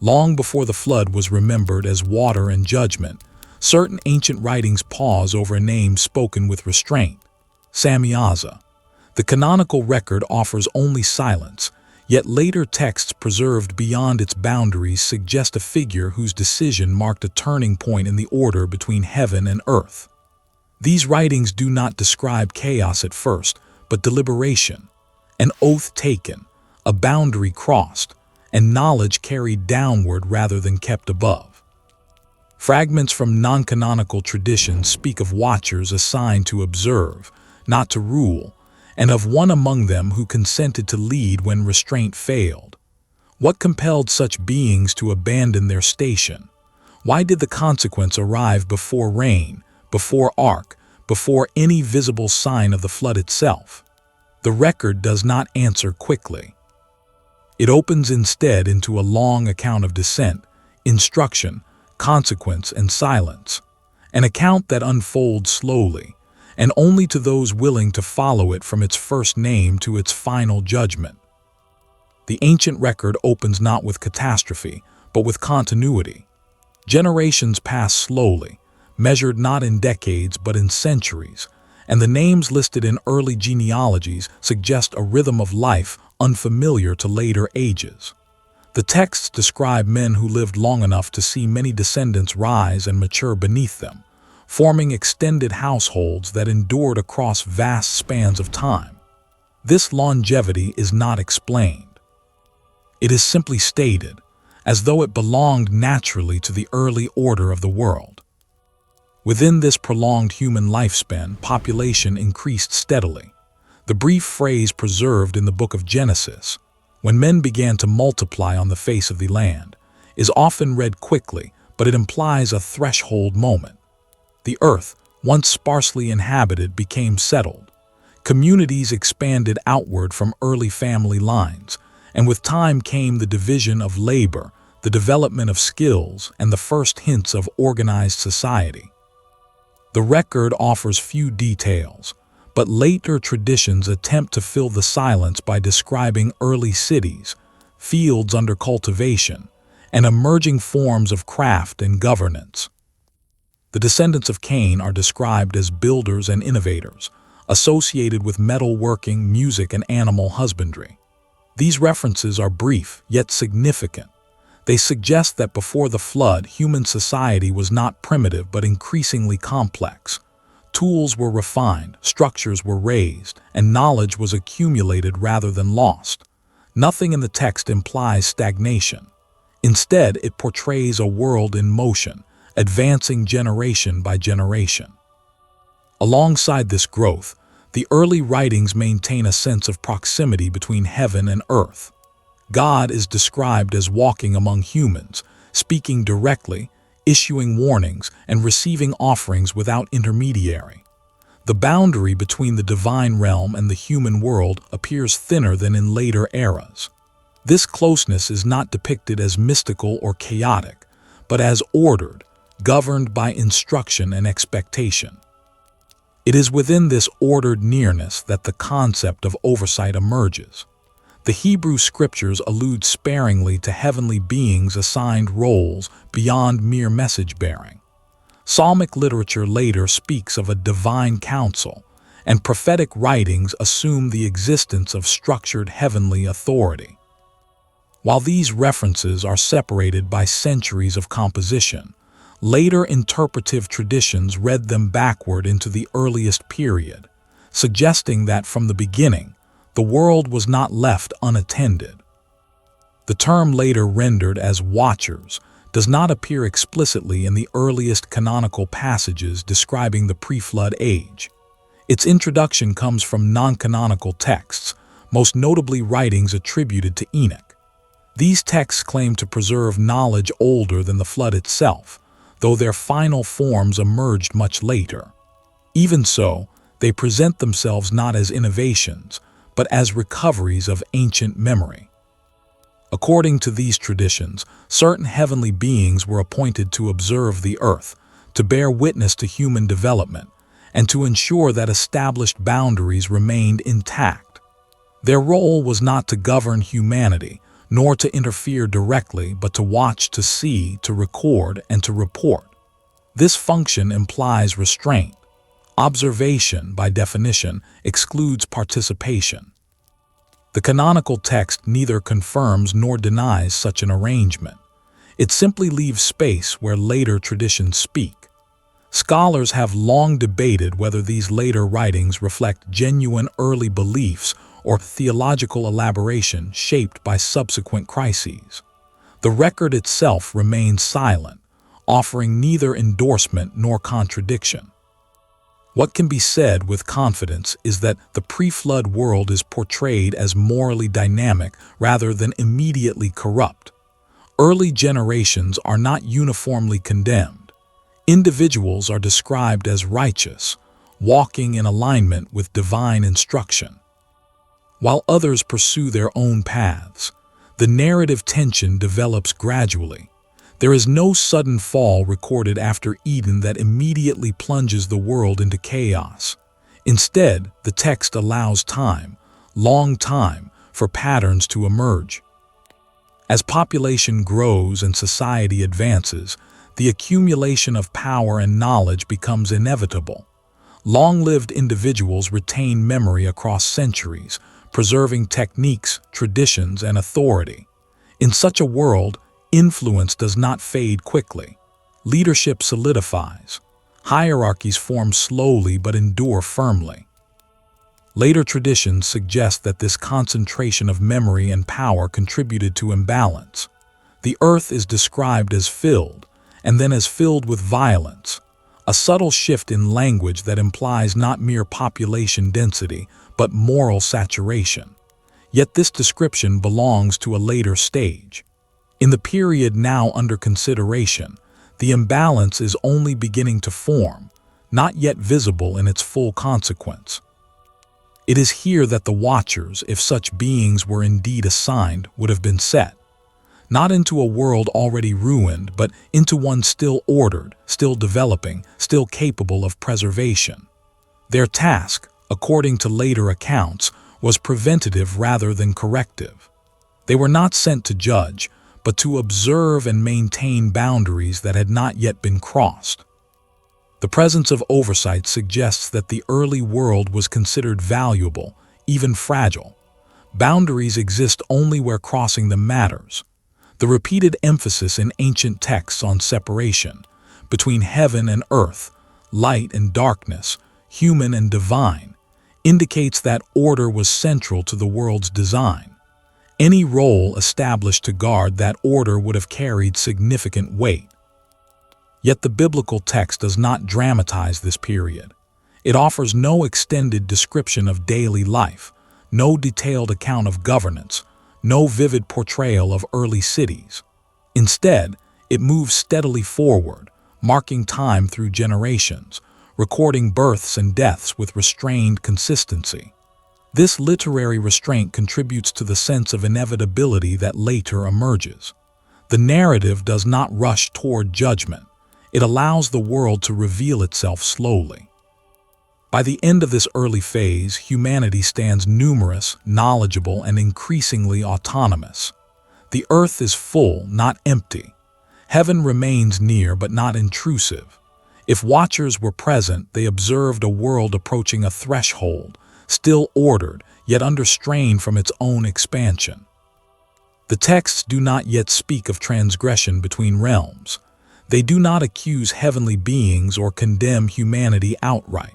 Long before the flood was remembered as water and judgment, certain ancient writings pause over a name spoken with restraint: Samyaza. The canonical record offers only silence, yet later texts preserved beyond its boundaries suggest a figure whose decision marked a turning point in the order between heaven and earth. These writings do not describe chaos at first, but deliberation, an oath taken, a boundary crossed, and knowledge carried downward rather than kept above. Fragments from non-canonical traditions speak of watchers assigned to observe, not to rule, and of one among them who consented to lead when restraint failed. What compelled such beings to abandon their station? Why did the consequence arrive before rain, before ark, before any visible sign of the flood itself? The record does not answer quickly. It opens instead into a long account of descent, instruction, consequence, and silence, an account that unfolds slowly, and only to those willing to follow it from its first name to its final judgment. The ancient record opens not with catastrophe, but with continuity. Generations pass slowly, measured not in decades but in centuries, and the names listed in early genealogies suggest a rhythm of life unfamiliar to later ages. The texts describe men who lived long enough to see many descendants rise and mature beneath them, forming extended households that endured across vast spans of time. This longevity is not explained. It is simply stated, as though it belonged naturally to the early order of the world. Within this prolonged human lifespan, population increased steadily. The brief phrase preserved in the Book of Genesis, "when men began to multiply on the face of the land," is often read quickly, but it implies a threshold moment. The earth, once sparsely inhabited, became settled. Communities expanded outward from early family lines, and with time came the division of labor, the development of skills, and the first hints of organized society. The record offers few details, but later traditions attempt to fill the silence by describing early cities, fields under cultivation, and emerging forms of craft and governance. The descendants of Cain are described as builders and innovators, associated with metalworking, music, and animal husbandry. These references are brief, yet significant. They suggest that before the flood, human society was not primitive but increasingly complex. Tools were refined, structures were raised, and knowledge was accumulated rather than lost. Nothing in the text implies stagnation. Instead, it portrays a world in motion, advancing generation by generation. Alongside this growth, the early writings maintain a sense of proximity between heaven and earth. God is described as walking among humans, speaking directly, issuing warnings, and receiving offerings without intermediary. The boundary between the divine realm and the human world appears thinner than in later eras. This closeness is not depicted as mystical or chaotic, but as ordered, governed by instruction and expectation. It is within this ordered nearness that the concept of oversight emerges. The Hebrew scriptures allude sparingly to heavenly beings assigned roles beyond mere message-bearing. Psalmic literature later speaks of a divine council, and prophetic writings assume the existence of structured heavenly authority. While these references are separated by centuries of composition, later interpretive traditions read them backward into the earliest period, suggesting that from the beginning, the world was not left unattended. The term later rendered as watchers does not appear explicitly in the earliest canonical passages describing the pre-flood age. Its introduction comes from non-canonical texts, most notably writings attributed to Enoch. These texts claim to preserve knowledge older than the flood itself, though their final forms emerged much later. Even so, they present themselves not as innovations, but as recoveries of ancient memory. According to these traditions, certain heavenly beings were appointed to observe the earth, to bear witness to human development, and to ensure that established boundaries remained intact. Their role was not to govern humanity, nor to interfere directly, but to watch, to see, to record, and to report. This function implies restraint. Observation, by definition, excludes participation. The canonical text neither confirms nor denies such an arrangement. It simply leaves space where later traditions speak. Scholars have long debated whether these later writings reflect genuine early beliefs or theological elaboration shaped by subsequent crises. The record itself remains silent, offering neither endorsement nor contradiction. What can be said with confidence is that the pre-flood world is portrayed as morally dynamic rather than immediately corrupt. Early generations are not uniformly condemned. Individuals are described as righteous, walking in alignment with divine instruction. While others pursue their own paths, the narrative tension develops gradually. There is no sudden fall recorded after Eden that immediately plunges the world into chaos. Instead, the text allows time, long time, for patterns to emerge. As population grows and society advances, the accumulation of power and knowledge becomes inevitable. Long-lived individuals retain memory across centuries, preserving techniques, traditions, and authority. In such a world, influence does not fade quickly. Leadership solidifies. Hierarchies form slowly but endure firmly. Later traditions suggest that this concentration of memory and power contributed to imbalance. The earth is described as filled, and then as filled with violence, a subtle shift in language that implies not mere population density, but moral saturation. Yet this description belongs to a later stage. In the period now under consideration, the imbalance is only beginning to form, not yet visible in its full consequence. It is here that the Watchers, if such beings were indeed assigned, would have been set, not into a world already ruined, but into one still ordered, still developing, still capable of preservation. Their task, according to later accounts, was preventative rather than corrective. They were not sent to judge, but to observe and maintain boundaries that had not yet been crossed. The presence of oversight suggests that the early world was considered valuable, even fragile. Boundaries exist only where crossing them matters. The repeated emphasis in ancient texts on separation between heaven and earth, light and darkness, human and divine, indicates that order was central to the world's design. Any role established to guard that order would have carried significant weight. Yet the biblical text does not dramatize this period. It offers no extended description of daily life, no detailed account of governance, no vivid portrayal of early cities. Instead, it moves steadily forward, marking time through generations, recording births and deaths with restrained consistency. This literary restraint contributes to the sense of inevitability that later emerges. The narrative does not rush toward judgment. It allows the world to reveal itself slowly. By the end of this early phase, humanity stands numerous, knowledgeable, and increasingly autonomous. The earth is full, not empty. Heaven remains near but not intrusive. If watchers were present, they observed a world approaching a threshold, still ordered, yet under strain from its own expansion. The texts do not yet speak of transgression between realms. They do not accuse heavenly beings or condemn humanity outright.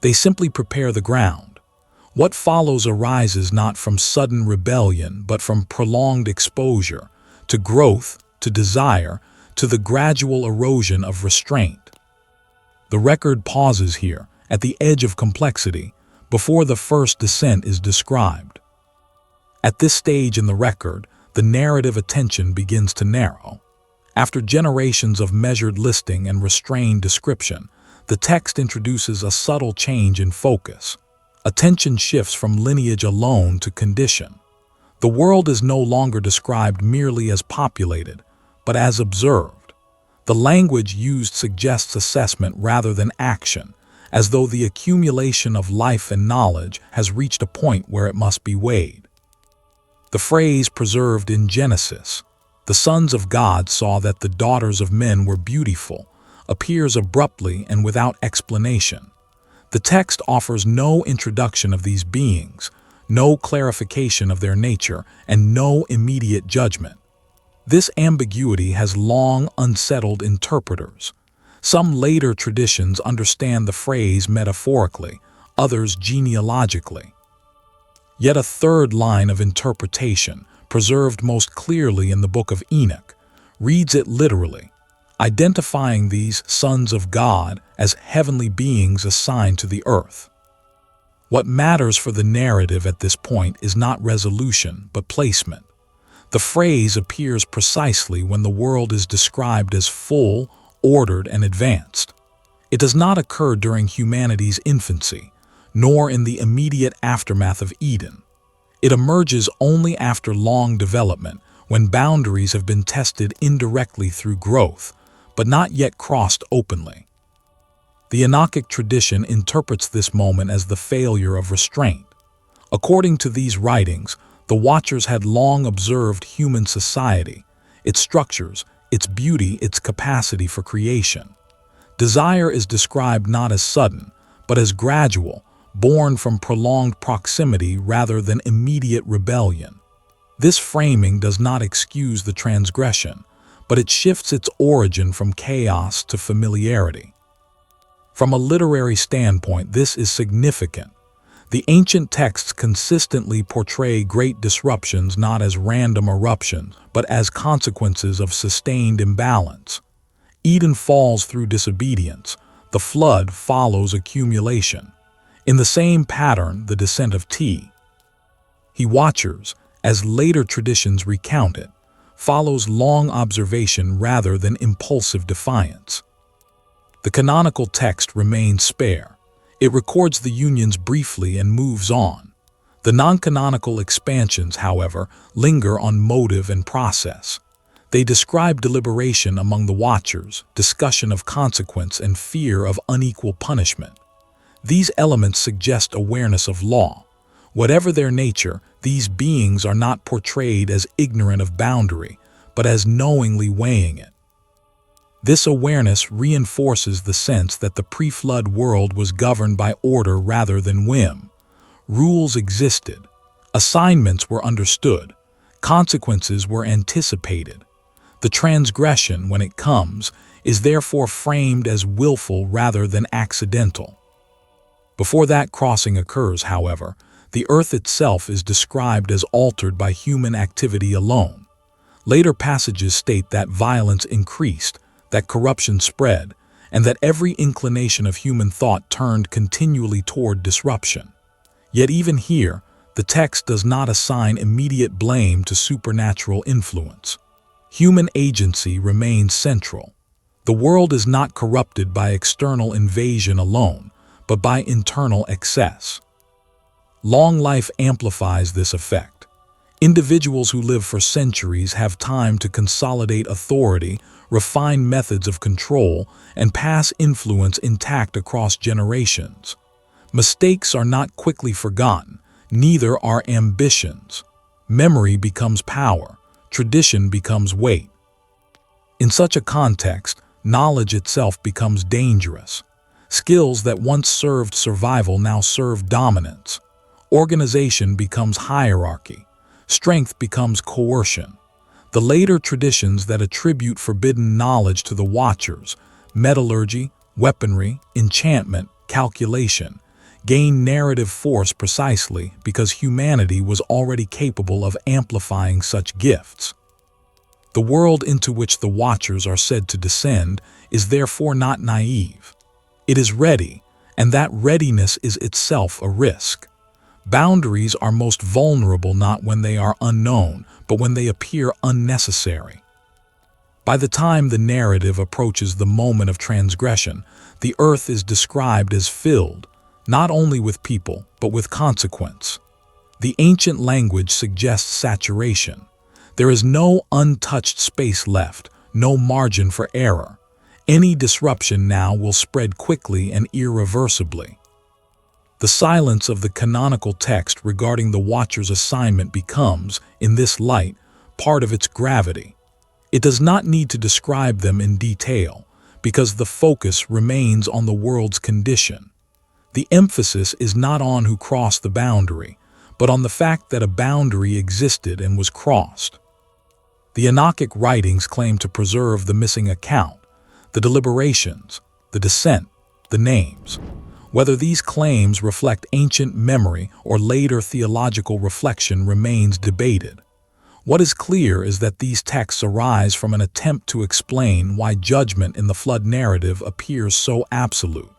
They simply prepare the ground. What follows arises not from sudden rebellion, but from prolonged exposure, to growth, to desire, to the gradual erosion of restraint. The record pauses here, at the edge of complexity, before the first descent is described. At this stage in the record, the narrative attention begins to narrow. After generations of measured listing and restrained description, the text introduces a subtle change in focus. Attention shifts from lineage alone to condition. The world is no longer described merely as populated, but as observed. The language used suggests assessment rather than action, as though the accumulation of life and knowledge has reached a point where it must be weighed. The phrase preserved in Genesis, "The sons of God saw that the daughters of men were beautiful," appears abruptly and without explanation. The text offers no introduction of these beings, no clarification of their nature, and no immediate judgment. This ambiguity has long unsettled interpreters. Some later traditions understand the phrase metaphorically, others genealogically. Yet a third line of interpretation, preserved most clearly in the Book of Enoch, reads it literally, identifying these sons of God as heavenly beings assigned to the earth. What matters for the narrative at this point is not resolution, but placement. The phrase appears precisely when the world is described as full, ordered, and advanced. It does not occur during humanity's infancy, nor in the immediate aftermath of Eden. It emerges only after long development, when boundaries have been tested indirectly through growth, but not yet crossed openly. The Enochic tradition interprets this moment as the failure of restraint. According to these writings, the Watchers had long observed human society, its structures, its beauty, its capacity for creation. Desire is described not as sudden, but as gradual, born from prolonged proximity rather than immediate rebellion. This framing does not excuse the transgression, but it shifts its origin from chaos to familiarity. From a literary standpoint, this is significant. The ancient texts consistently portray great disruptions not as random eruptions, but as consequences of sustained imbalance. Eden falls through disobedience. The flood follows accumulation. In the same pattern, the descent of He Watchers, as later traditions recount it, follows long observation rather than impulsive defiance. The canonical text remains spare. It records the unions briefly and moves on. The non-canonical expansions, however, linger on motive and process. They describe deliberation among the Watchers, discussion of consequence, and fear of unequal punishment. These elements suggest awareness of law. Whatever their nature, these beings are not portrayed as ignorant of boundary, but as knowingly weighing it. This awareness reinforces the sense that the pre-flood world was governed by order rather than whim. Rules existed, assignments were understood, consequences were anticipated. The transgression, when it comes, is therefore framed as willful rather than accidental. Before that crossing occurs, however, the earth itself is described as altered by human activity alone. Later passages state that violence increased, that corruption spread, and that every inclination of human thought turned continually toward disruption. Yet even here, the text does not assign immediate blame to supernatural influence. Human agency remains central. The world is not corrupted by external invasion alone, but by internal excess. Long life amplifies this effect. Individuals who live for centuries have time to consolidate authority, refine methods of control, and pass influence intact across generations. Mistakes are not quickly forgotten, neither are ambitions. Memory becomes power, tradition becomes weight. In such a context, knowledge itself becomes dangerous. Skills that once served survival now serve dominance. Organization becomes hierarchy. Strength becomes coercion. The later traditions that attribute forbidden knowledge to the Watchers, metallurgy, weaponry, enchantment, calculation, gain narrative force precisely because humanity was already capable of amplifying such gifts. The world into which the Watchers are said to descend is therefore not naive. It is ready, and that readiness is itself a risk. Boundaries are most vulnerable not when they are unknown, but when they appear unnecessary. By the time the narrative approaches the moment of transgression, the earth is described as filled, not only with people, but with consequence. The ancient language suggests saturation. There is no untouched space left, no margin for error. Any disruption now will spread quickly and irreversibly. The silence of the canonical text regarding the Watcher's assignment becomes, in this light, part of its gravity. It does not need to describe them in detail, because the focus remains on the world's condition. The emphasis is not on who crossed the boundary, but on the fact that a boundary existed and was crossed. The Enochic writings claim to preserve the missing account, the deliberations, the descent, the names. Whether these claims reflect ancient memory or later theological reflection remains debated. What is clear is that these texts arise from an attempt to explain why judgment in the flood narrative appears so absolute.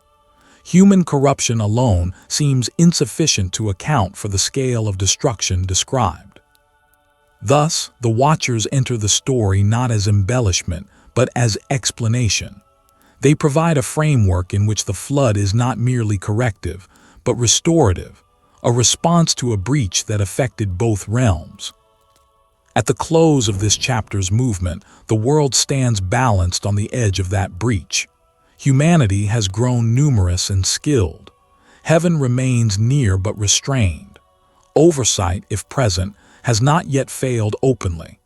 Human corruption alone seems insufficient to account for the scale of destruction described. Thus, the Watchers enter the story not as embellishment, but as explanation. They provide a framework in which the flood is not merely corrective, but restorative, a response to a breach that affected both realms. At the close of this chapter's movement, the world stands balanced on the edge of that breach. Humanity has grown numerous and skilled. Heaven remains near but restrained. Oversight, if present, has not yet failed openly.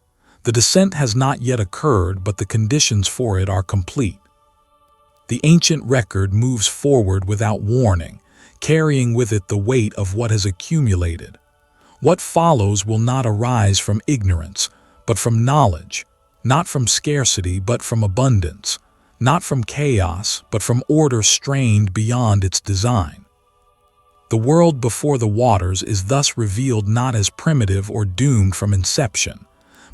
The descent has not yet occurred, but the conditions for it are complete. The ancient record moves forward without warning, carrying with it the weight of what has accumulated. What follows will not arise from ignorance, but from knowledge, not from scarcity, but from abundance, not from chaos, but from order strained beyond its design. The world before the waters is thus revealed not as primitive or doomed from inception,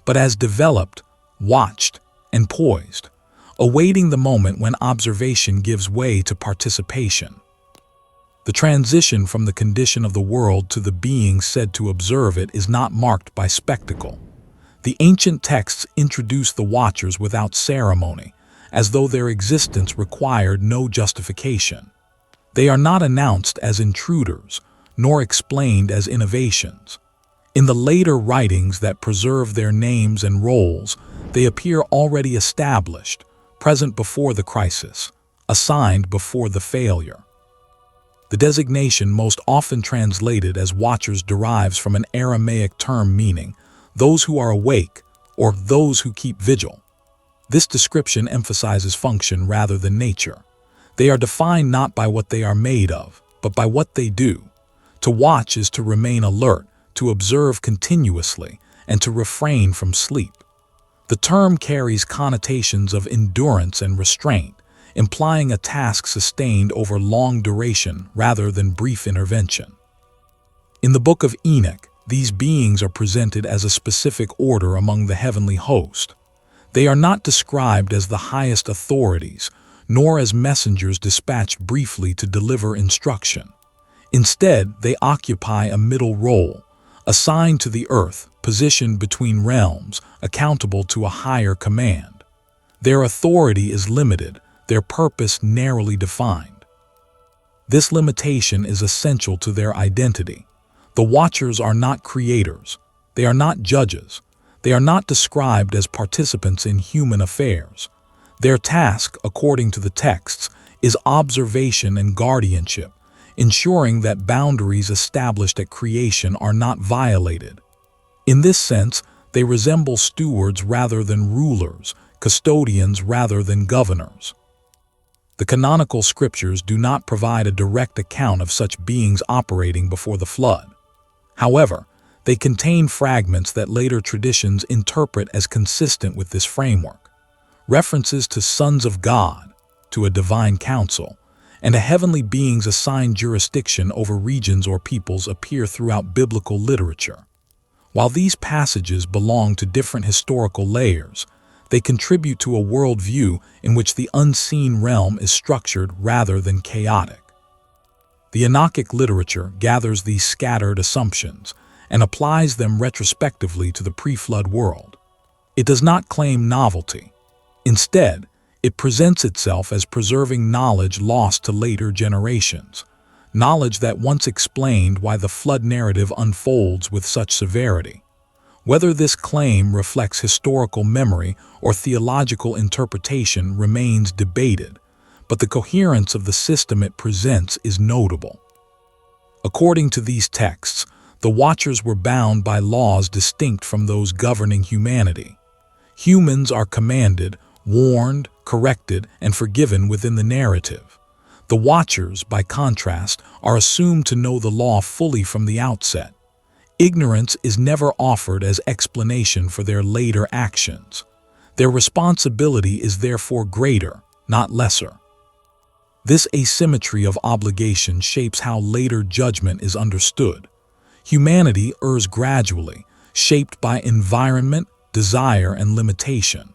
but as developed, watched, and poised, awaiting the moment when observation gives way to participation. The transition from the condition of the world to the being said to observe it is not marked by spectacle. The ancient texts introduce the Watchers without ceremony, as though their existence required no justification. They are not announced as intruders, nor explained as innovations. In the later writings that preserve their names and roles, they appear already established, present before the crisis, assigned before the failure. The designation most often translated as Watchers derives from an Aramaic term meaning those who are awake or those who keep vigil. This description emphasizes function rather than nature. They are defined not by what they are made of, but by what they do. To watch is to remain alert, to observe continuously, and to refrain from sleep. The term carries connotations of endurance and restraint, implying a task sustained over long duration rather than brief intervention. In the Book of Enoch, these beings are presented as a specific order among the heavenly host. They are not described as the highest authorities, nor as messengers dispatched briefly to deliver instruction. Instead, they occupy a middle role, assigned to the earth, positioned between realms, accountable to a higher command. Their authority is limited, their purpose narrowly defined. This limitation is essential to their identity. The Watchers are not creators. They are not judges. They are not described as participants in human affairs. Their task, according to the texts, is observation and guardianship, ensuring that boundaries established at creation are not violated. In this sense, they resemble stewards rather than rulers, custodians rather than governors. The canonical scriptures do not provide a direct account of such beings operating before the flood. However, they contain fragments that later traditions interpret as consistent with this framework. References to sons of God, to a divine council, and a heavenly being's assigned jurisdiction over regions or peoples appear throughout biblical literature. While these passages belong to different historical layers, they contribute to a worldview in which the unseen realm is structured rather than chaotic. The Enochic literature gathers these scattered assumptions and applies them retrospectively to the pre-flood world. It does not claim novelty. Instead, it presents itself as preserving knowledge lost to later generations, knowledge that once explained why the flood narrative unfolds with such severity. Whether this claim reflects historical memory or theological interpretation remains debated, but the coherence of the system it presents is notable. According to these texts, the Watchers were bound by laws distinct from those governing humanity. Humans are commanded, warned, corrected, and forgiven within the narrative. The Watchers, by contrast, are assumed to know the law fully from the outset. Ignorance is never offered as explanation for their later actions. Their responsibility is therefore greater, not lesser. This asymmetry of obligation shapes how later judgment is understood. Humanity errs gradually, shaped by environment, desire, and limitation.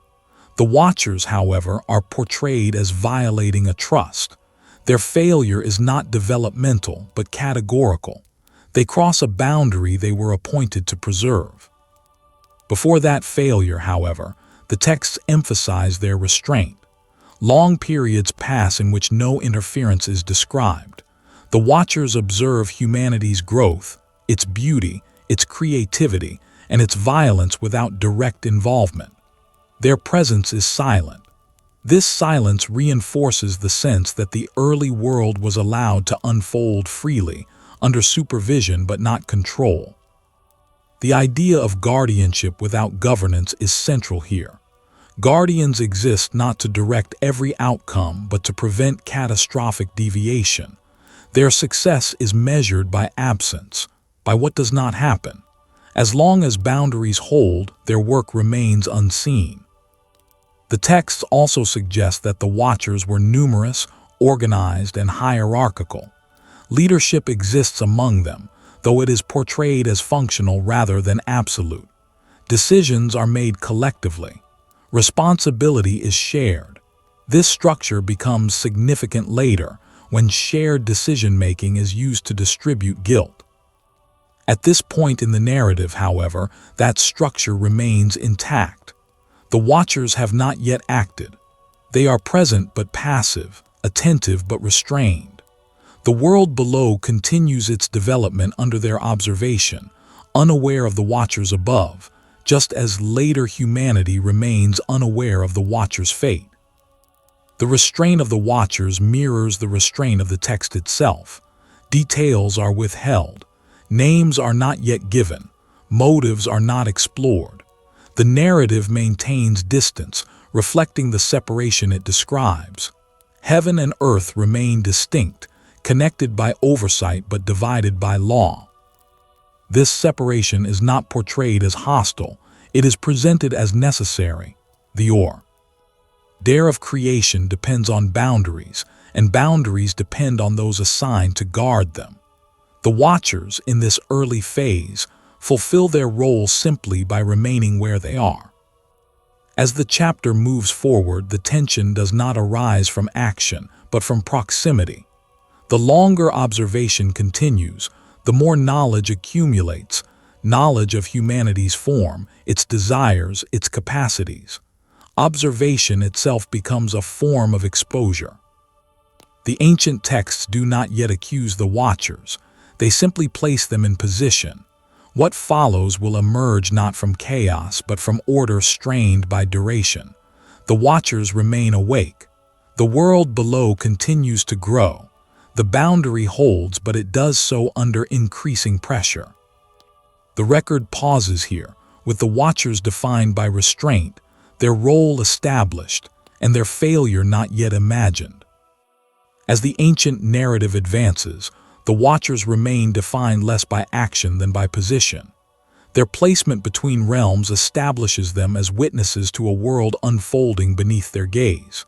The Watchers, however, are portrayed as violating a trust. Their failure is not developmental, but categorical. They cross a boundary they were appointed to preserve. Before that failure, however, the texts emphasize their restraint. Long periods pass in which no interference is described. The Watchers observe humanity's growth, its beauty, its creativity, and its violence without direct involvement. Their presence is silent. This silence reinforces the sense that the early world was allowed to unfold freely, under supervision but not control. The idea of guardianship without governance is central here. Guardians exist not to direct every outcome but to prevent catastrophic deviation. Their success is measured by absence, by what does not happen. As long as boundaries hold, their work remains unseen. The texts also suggest that the Watchers were numerous, organized, and hierarchical. Leadership exists among them, though it is portrayed as functional rather than absolute. Decisions are made collectively. Responsibility is shared. This structure becomes significant later when shared decision-making is used to distribute guilt. At this point in the narrative, however, that structure remains intact. The Watchers have not yet acted. They are present but passive, attentive but restrained. The world below continues its development under their observation, unaware of the Watchers above, just as later humanity remains unaware of the Watchers' fate. The restraint of the Watchers mirrors the restraint of the text itself. Details are withheld. Names are not yet given. Motives are not explored. The narrative maintains distance, reflecting the separation it describes. Heaven and earth remain distinct, connected by oversight but divided by law. This separation is not portrayed as hostile, it is presented as necessary. The order of creation depends on boundaries, and boundaries depend on those assigned to guard them. The Watchers, in this early phase, fulfill their role simply by remaining where they are. As the chapter moves forward, the tension does not arise from action, but from proximity. The longer observation continues, the more knowledge accumulates, knowledge of humanity's form, its desires, its capacities. Observation itself becomes a form of exposure. The ancient texts do not yet accuse the Watchers. They simply place them in position. What follows will emerge not from chaos, but from order strained by duration. The Watchers remain awake. The world below continues to grow. The boundary holds, but it does so under increasing pressure. The record pauses here, with the Watchers defined by restraint, their role established, and their failure not yet imagined. As the ancient narrative advances, the Watchers remain defined less by action than by position. Their placement between realms establishes them as witnesses to a world unfolding beneath their gaze.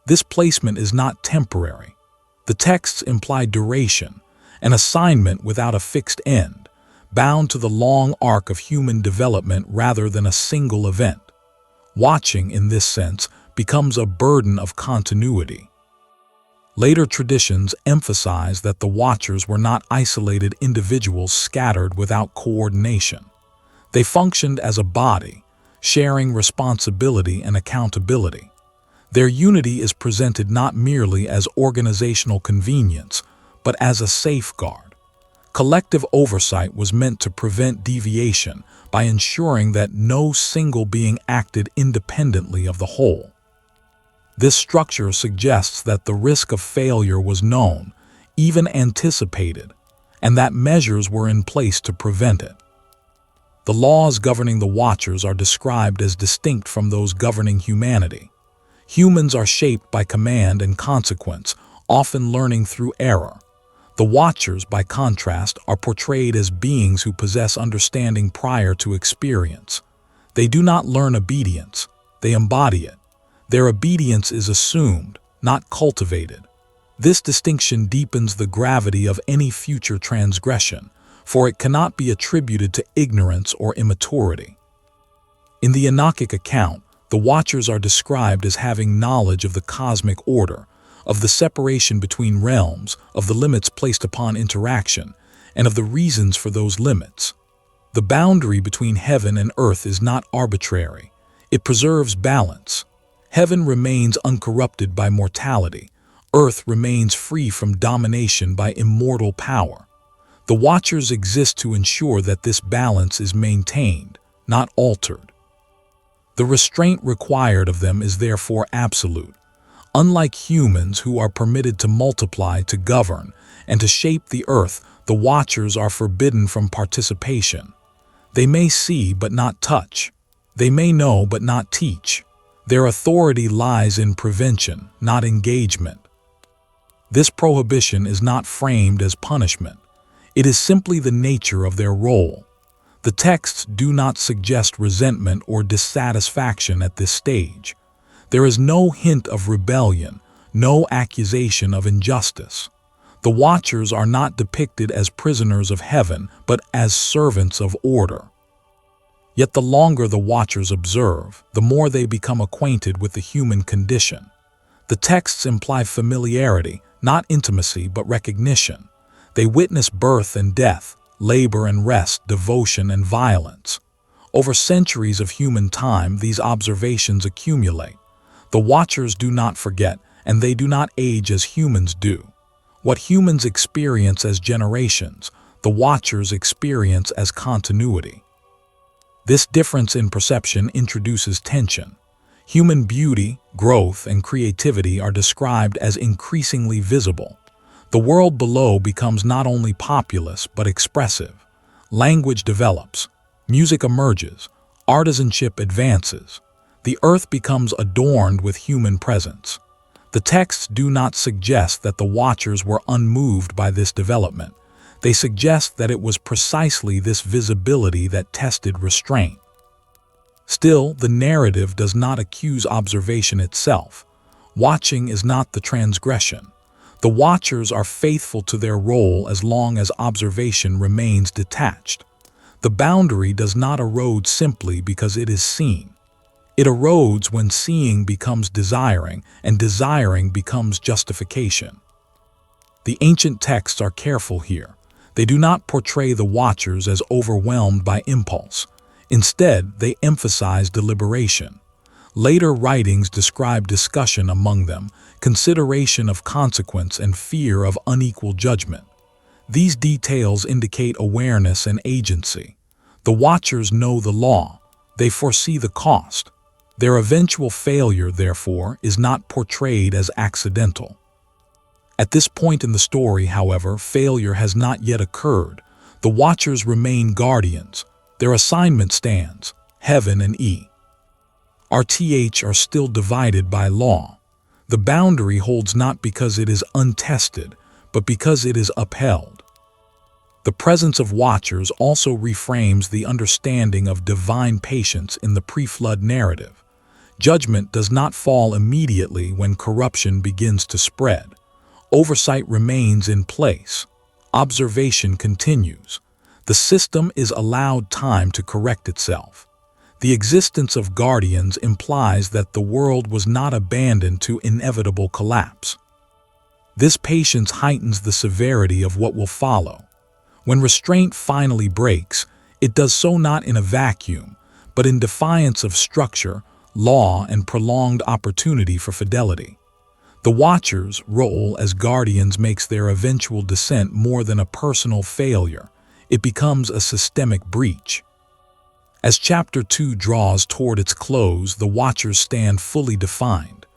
This placement is not temporary. The texts imply duration, an assignment without a fixed end, bound to the long arc of human development rather than a single event. Watching, in this sense, becomes a burden of continuity. Later traditions emphasize that the Watchers were not isolated individuals scattered without coordination. They functioned as a body, sharing responsibility and accountability. Their unity is presented not merely as organizational convenience, but as a safeguard. Collective oversight was meant to prevent deviation by ensuring that no single being acted independently of the whole. This structure suggests that the risk of failure was known, even anticipated, and that measures were in place to prevent it. The laws governing the Watchers are described as distinct from those governing humanity. Humans are shaped by command and consequence, often learning through error. The Watchers, by contrast, are portrayed as beings who possess understanding prior to experience. They do not learn obedience, they embody it. Their obedience is assumed, not cultivated. This distinction deepens the gravity of any future transgression, for it cannot be attributed to ignorance or immaturity. In the Enochic account, the Watchers are described as having knowledge of the cosmic order, of the separation between realms, of the limits placed upon interaction, and of the reasons for those limits. The boundary between heaven and earth is not arbitrary. It preserves balance. Heaven remains uncorrupted by mortality. Earth remains free from domination by immortal power. The Watchers exist to ensure that this balance is maintained, not altered. The restraint required of them is therefore absolute. Unlike humans who are permitted to multiply, to govern, and to shape the earth, the Watchers are forbidden from participation. They may see but not touch. They may know but not teach. Their authority lies in prevention, not engagement. This prohibition is not framed as punishment. It is simply the nature of their role. The texts do not suggest resentment or dissatisfaction at this stage. There is no hint of rebellion, no accusation of injustice. The Watchers are not depicted as prisoners of heaven, but as servants of order. Yet the longer the Watchers observe, the more they become acquainted with the human condition. The texts imply familiarity, not intimacy, but recognition. They witness birth and death, labor and rest, devotion and violence. Over centuries of human time, these observations accumulate. The Watchers do not forget, and they do not age as humans do. What humans experience as generations, the Watchers experience as continuity. This difference in perception introduces tension. Human beauty, growth, and creativity are described as increasingly visible. The world below becomes not only populous but expressive. Language develops, music emerges, artisanship advances. The earth becomes adorned with human presence. The texts do not suggest that the Watchers were unmoved by this development. They suggest that it was precisely this visibility that tested restraint. Still, the narrative does not accuse observation itself. Watching is not the transgression. The Watchers are faithful to their role as long as observation remains detached. The boundary does not erode simply because it is seen. It erodes when seeing becomes desiring, and desiring becomes justification. The ancient texts are careful here. They do not portray the Watchers as overwhelmed by impulse. Instead, they emphasize deliberation. Later writings describe discussion among them, consideration of consequence, and fear of unequal judgment. These details indicate awareness and agency. The Watchers know the law. They foresee the cost. Their eventual failure, therefore, is not portrayed as accidental. At this point in the story, however, failure has not yet occurred. The Watchers remain guardians. Their assignment stands, heaven and earth are still divided by law. The boundary holds not because it is untested, but because it is upheld. The presence of Watchers also reframes the understanding of divine patience in the pre-flood narrative. Judgment does not fall immediately when corruption begins to spread. Oversight remains in place. Observation continues. The system is allowed time to correct itself. The existence of guardians implies that the world was not abandoned to inevitable collapse. This patience heightens the severity of what will follow. When restraint finally breaks, it does so not in a vacuum, but in defiance of structure, law, and prolonged opportunity for fidelity. The Watchers' role as guardians makes their eventual descent more than a personal failure. It becomes a systemic breach. As Chapter 2 draws toward its close, the Watchers stand fully defined.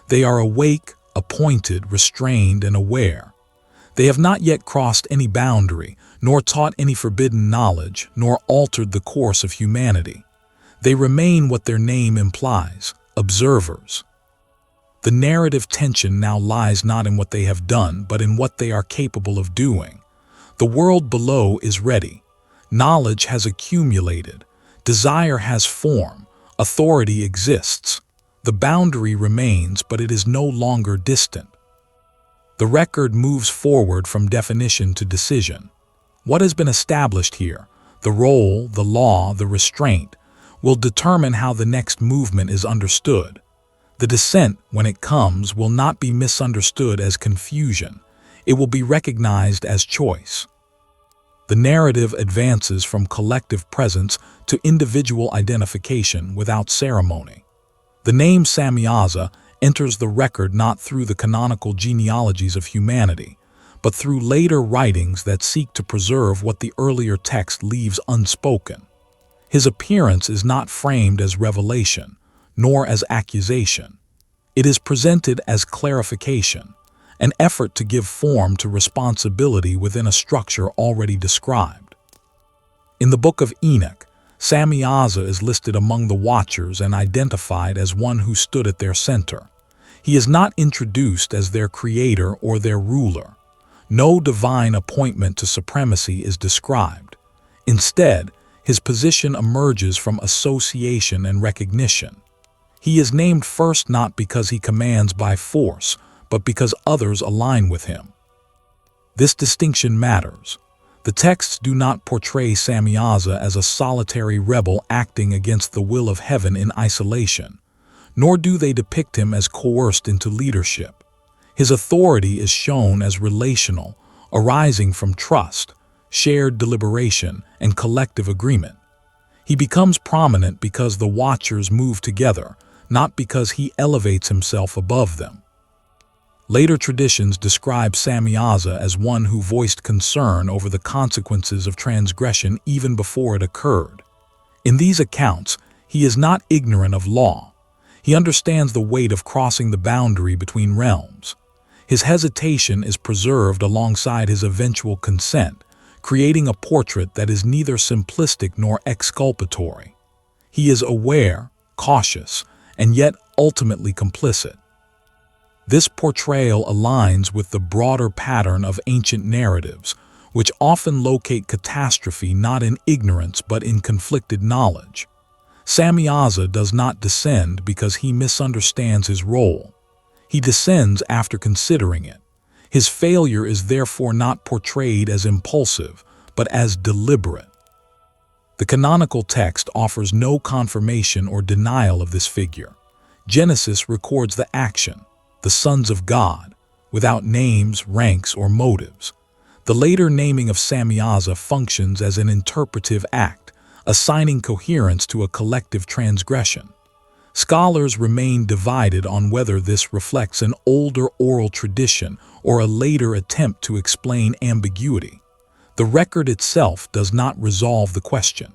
They are awake, appointed, restrained, and aware. They have not yet crossed any boundary, nor taught any forbidden knowledge, nor altered the course of humanity. They remain what their name implies, observers. The narrative tension now lies not in what they have done, but in what they are capable of doing. The world below is ready. Knowledge has accumulated. Desire has form. Authority exists. The boundary remains, but it is no longer distant. The record moves forward from definition to decision. What has been established here, the role, the law, the restraint, will determine how the next movement is understood. The descent, when it comes, will not be misunderstood as confusion. It will be recognized as choice. The narrative advances from collective presence to individual identification without ceremony. The name Samyaza enters the record not through the canonical genealogies of humanity, but through later writings that seek to preserve what the earlier text leaves unspoken. His appearance is not framed as revelation, nor as accusation. It is presented as clarification, an effort to give form to responsibility within a structure already described. In the Book of Enoch, Samyaza is listed among the Watchers and identified as one who stood at their center. He is not introduced as their creator or their ruler. No divine appointment to supremacy is described. Instead, his position emerges from association and recognition. He is named first not because he commands by force, but because others align with him. This distinction matters. The texts do not portray Samyaza as a solitary rebel acting against the will of heaven in isolation, nor do they depict him as coerced into leadership. His authority is shown as relational, arising from trust, shared deliberation, and collective agreement. He becomes prominent because the Watchers move together, not because he elevates himself above them. Later traditions describe Samyaza as one who voiced concern over the consequences of transgression even before it occurred. In these accounts, he is not ignorant of law. He understands the weight of crossing the boundary between realms. His hesitation is preserved alongside his eventual consent, creating a portrait that is neither simplistic nor exculpatory. He is aware, cautious, and yet ultimately complicit. This portrayal aligns with the broader pattern of ancient narratives, which often locate catastrophe not in ignorance but in conflicted knowledge. Samyaza does not descend because he misunderstands his role. He descends after considering it. His failure is therefore not portrayed as impulsive, but as deliberate. The canonical text offers no confirmation or denial of this figure. Genesis records the action, the sons of God, without names, ranks, or motives. The later naming of Samyaza functions as an interpretive act, assigning coherence to a collective transgression. Scholars remain divided on whether this reflects an older oral tradition or a later attempt to explain ambiguity. The record itself does not resolve the question.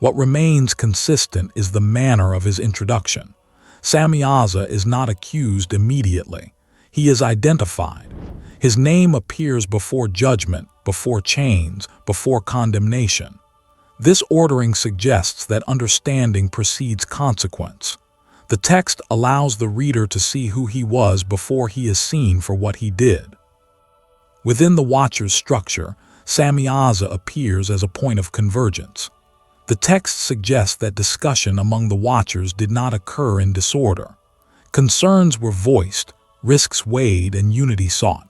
What remains consistent is the manner of his introduction. Samyaza is not accused immediately. He is identified. His name appears before judgment, before chains, before condemnation. This ordering suggests that understanding precedes consequence. The text allows the reader to see who he was before he is seen for what he did. Within the Watcher's structure, Samyaza appears as a point of convergence. The text suggests that discussion among the Watchers did not occur in disorder. Concerns were voiced, risks weighed, and unity sought.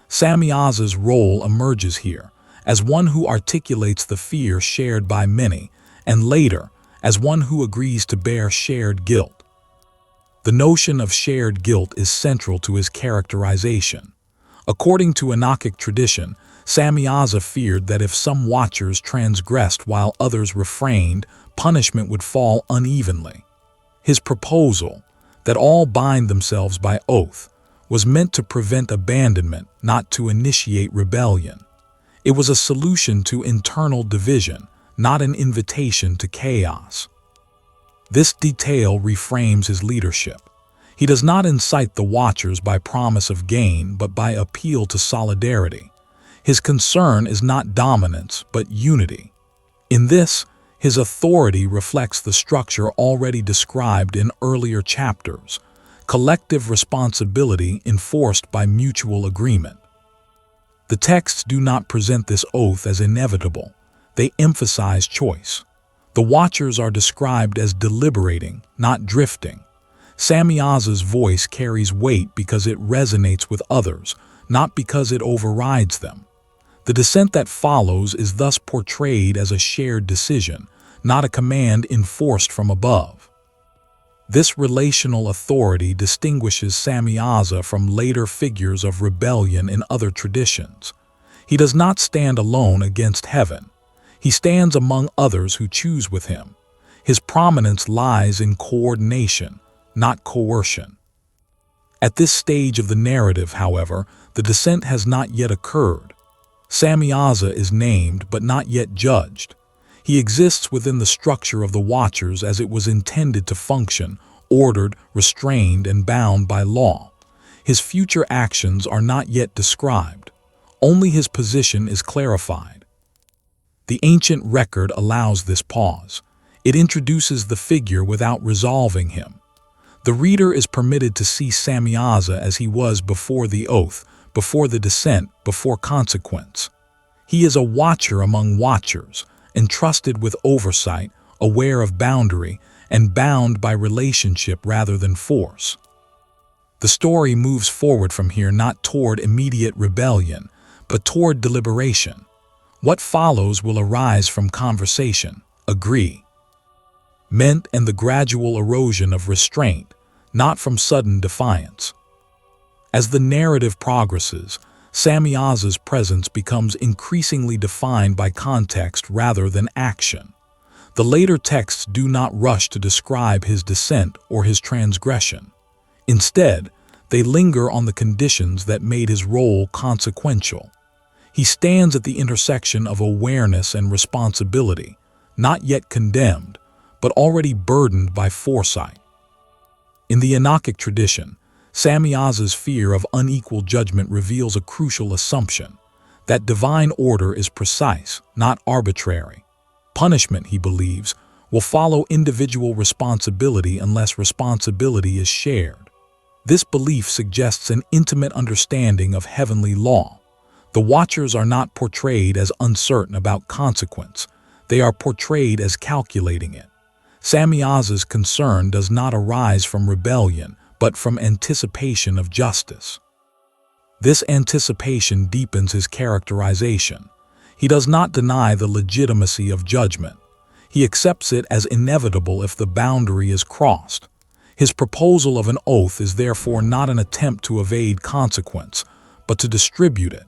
Samyaza's role emerges here as one who articulates the fear shared by many, and later, as one who agrees to bear shared guilt. The notion of shared guilt is central to his characterization. According to Enochic tradition, Samyaza feared that if some Watchers transgressed while others refrained, punishment would fall unevenly. His proposal, that all bind themselves by oath, was meant to prevent abandonment, not to initiate rebellion. It was a solution to internal division, not an invitation to chaos. This detail reframes his leadership. He does not incite the watchers by promise of gain, but by appeal to solidarity. His concern is not dominance, but unity. In this, his authority reflects the structure already described in earlier chapters: collective responsibility enforced by mutual agreement. The texts do not present this oath as inevitable. They emphasize choice. The watchers are described as deliberating, not drifting. Samyaza's voice carries weight because it resonates with others, not because it overrides them. The descent that follows is thus portrayed as a shared decision, not a command enforced from above. This relational authority distinguishes Samyaza from later figures of rebellion in other traditions. He does not stand alone against heaven. He stands among others who choose with him. His prominence lies in coordination, not coercion. At this stage of the narrative, however, the descent has not yet occurred. Samyaza is named but not yet judged. He exists within the structure of the Watchers as it was intended to function, ordered, restrained, and bound by law. His future actions are not yet described. Only his position is clarified. The ancient record allows this pause. It introduces the figure without resolving him. The reader is permitted to see Samyaza as he was before the oath, before the descent, before consequence. He is a watcher among watchers, entrusted with oversight, aware of boundary, and bound by relationship rather than force. The story moves forward from here not toward immediate rebellion, but toward deliberation. What follows will arise from conversation, agreement, and the gradual erosion of restraint, not from sudden defiance. As the narrative progresses, Samyaza's presence becomes increasingly defined by context rather than action. The later texts do not rush to describe his descent or his transgression. Instead, they linger on the conditions that made his role consequential. He stands at the intersection of awareness and responsibility, not yet condemned, but already burdened by foresight. In the Enochic tradition, Samyaza's fear of unequal judgment reveals a crucial assumption: that divine order is precise, not arbitrary. Punishment, he believes, will follow individual responsibility unless responsibility is shared. This belief suggests an intimate understanding of heavenly law. The Watchers are not portrayed as uncertain about consequence. They are portrayed as calculating it. Samyaza's concern does not arise from rebellion, but from anticipation of justice. This anticipation deepens his characterization. He does not deny the legitimacy of judgment. He accepts it as inevitable if the boundary is crossed. His proposal of an oath is therefore not an attempt to evade consequence, but to distribute it.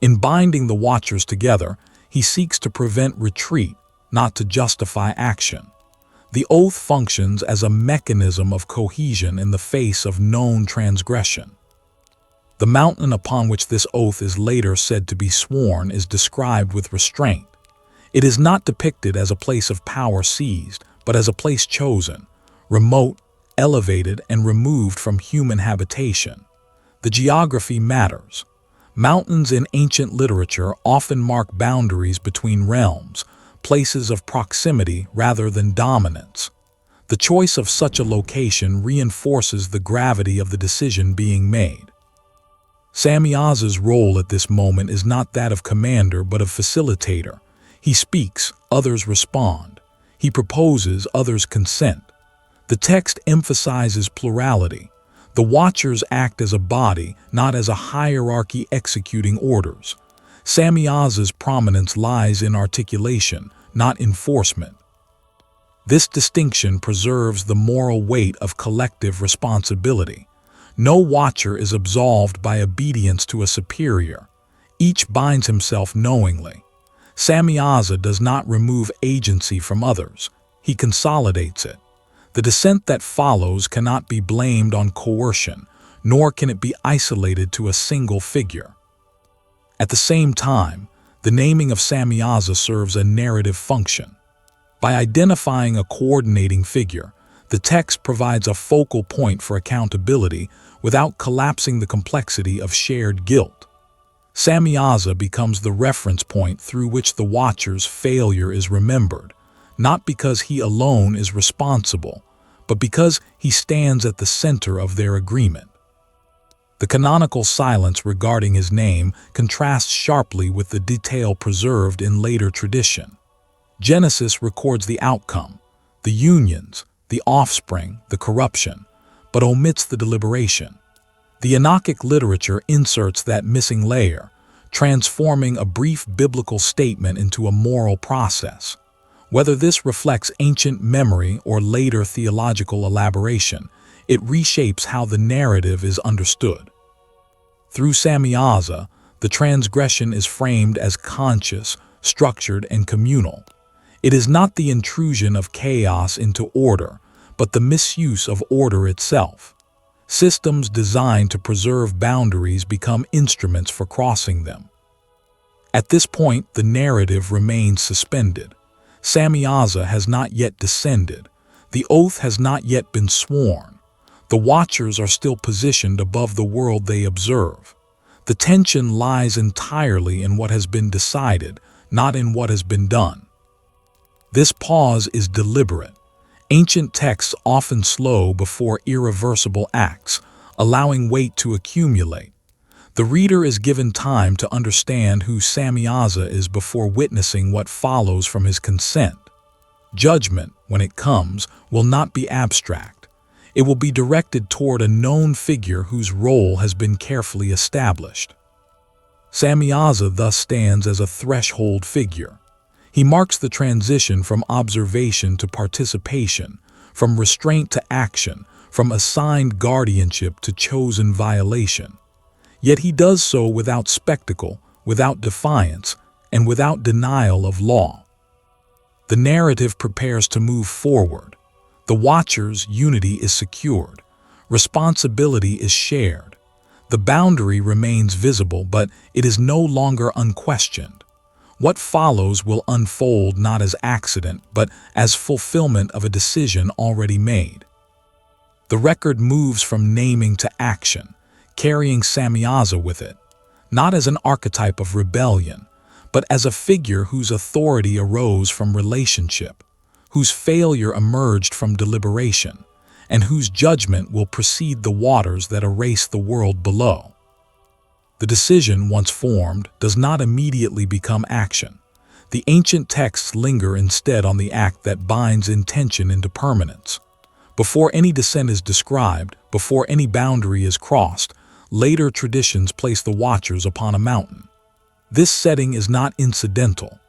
In binding the Watchers together, he seeks to prevent retreat, not to justify action. The oath functions as a mechanism of cohesion in the face of known transgression. The mountain upon which this oath is later said to be sworn is described with restraint. It is not depicted as a place of power seized, but as a place chosen, remote, elevated, and removed from human habitation. The geography matters. Mountains in ancient literature often mark boundaries between realms, places of proximity rather than dominance. The choice of such a location reinforces the gravity of the decision being made. Samyaza's role at this moment is not that of commander but of facilitator. He speaks, others respond. He proposes, others consent. The text emphasizes plurality. The Watchers act as a body, not as a hierarchy executing orders. Samyaza's prominence lies in articulation, not enforcement. This distinction preserves the moral weight of collective responsibility. No Watcher is absolved by obedience to a superior. Each binds himself knowingly. Samyaza does not remove agency from others. He consolidates it. The descent that follows cannot be blamed on coercion, nor can it be isolated to a single figure. At the same time, the naming of Samyaza serves a narrative function. By identifying a coordinating figure, The text provides a focal point for accountability without collapsing the complexity of shared guilt. Samyaza becomes the reference point through which the watcher's failure is remembered, not because he alone is responsible, but because he stands at the center of their agreement. The canonical silence regarding his name contrasts sharply with the detail preserved in later tradition. Genesis records the outcome, the unions, the offspring, the corruption, but omits the deliberation. The Enochic literature inserts that missing layer, transforming a brief biblical statement into a moral process. Whether this reflects ancient memory or later theological elaboration, it reshapes how the narrative is understood. Through Samyaza, the transgression is framed as conscious, structured, and communal. It is not the intrusion of chaos into order, but the misuse of order itself. Systems designed to preserve boundaries become instruments for crossing them. At this point, the narrative remains suspended. Samyaza has not yet descended. The oath has not yet been sworn. The watchers are still positioned above the world they observe. The tension lies entirely in what has been decided, not in what has been done. This pause is deliberate. Ancient texts often slow before irreversible acts, allowing weight to accumulate. The reader is given time to understand who Samyaza is before witnessing what follows from his consent. Judgment, when it comes, will not be abstract. It will be directed toward a known figure whose role has been carefully established. Samyaza thus stands as a threshold figure. He marks the transition from observation to participation, from restraint to action, from assigned guardianship to chosen violation. Yet he does so without spectacle, without defiance, and without denial of law. The narrative prepares to move forward. The watcher's unity is secured. Responsibility is shared. The boundary remains visible, but it is no longer unquestioned. What follows will unfold not as accident, but as fulfillment of a decision already made. The record moves from naming to action, carrying Samyaza with it, not as an archetype of rebellion, but as a figure whose authority arose from relationship, whose failure emerged from deliberation, and whose judgment will precede the waters that erase the world below. The decision, once formed, does not immediately become action. The ancient texts linger instead on the act that binds intention into permanence. Before any descent is described, before any boundary is crossed, later traditions place the watchers upon a mountain. This setting is not incidental.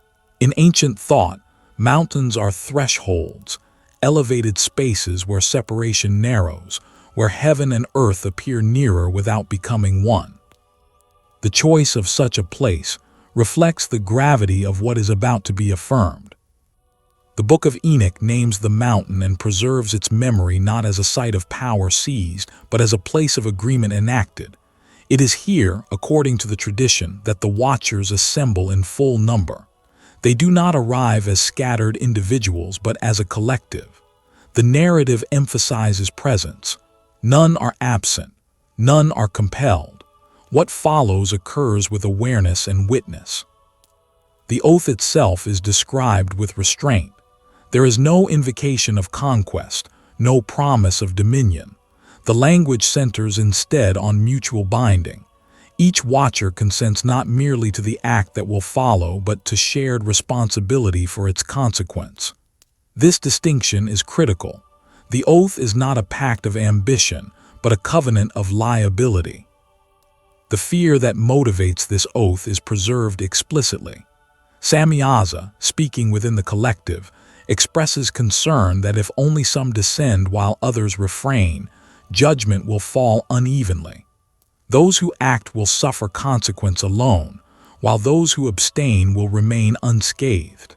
In ancient thought, mountains are thresholds, elevated spaces where separation narrows, where heaven and earth appear nearer without becoming one. The choice of such a place reflects the gravity of what is about to be affirmed. The Book of Enoch names the mountain and preserves its memory not as a site of power seized, but as a place of agreement enacted. It is here, according to the tradition, that the watchers assemble in full number. They do not arrive as scattered individuals, but as a collective. The narrative emphasizes presence. None are absent. None are compelled. What follows occurs with awareness and witness. The oath itself is described with restraint. There is no invocation of conquest, no promise of dominion. The language centers instead on mutual binding. Each watcher consents not merely to the act that will follow, but to shared responsibility for its consequence. This distinction is critical. The oath is not a pact of ambition, but a covenant of liability. The fear that motivates this oath is preserved explicitly. Samyaza, speaking within the collective, expresses concern that if only some descend while others refrain, judgment will fall unevenly. Those who act will suffer consequence alone, while those who abstain will remain unscathed.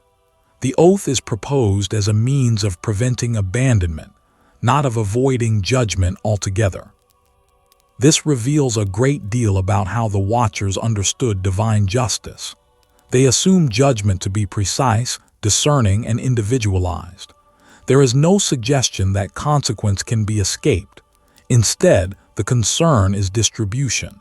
The oath is proposed as a means of preventing abandonment, not of avoiding judgment altogether. This reveals a great deal about how the watchers understood divine justice. They assumed judgment to be precise, discerning, and individualized. There is no suggestion that consequence can be escaped. Instead, the concern is distribution.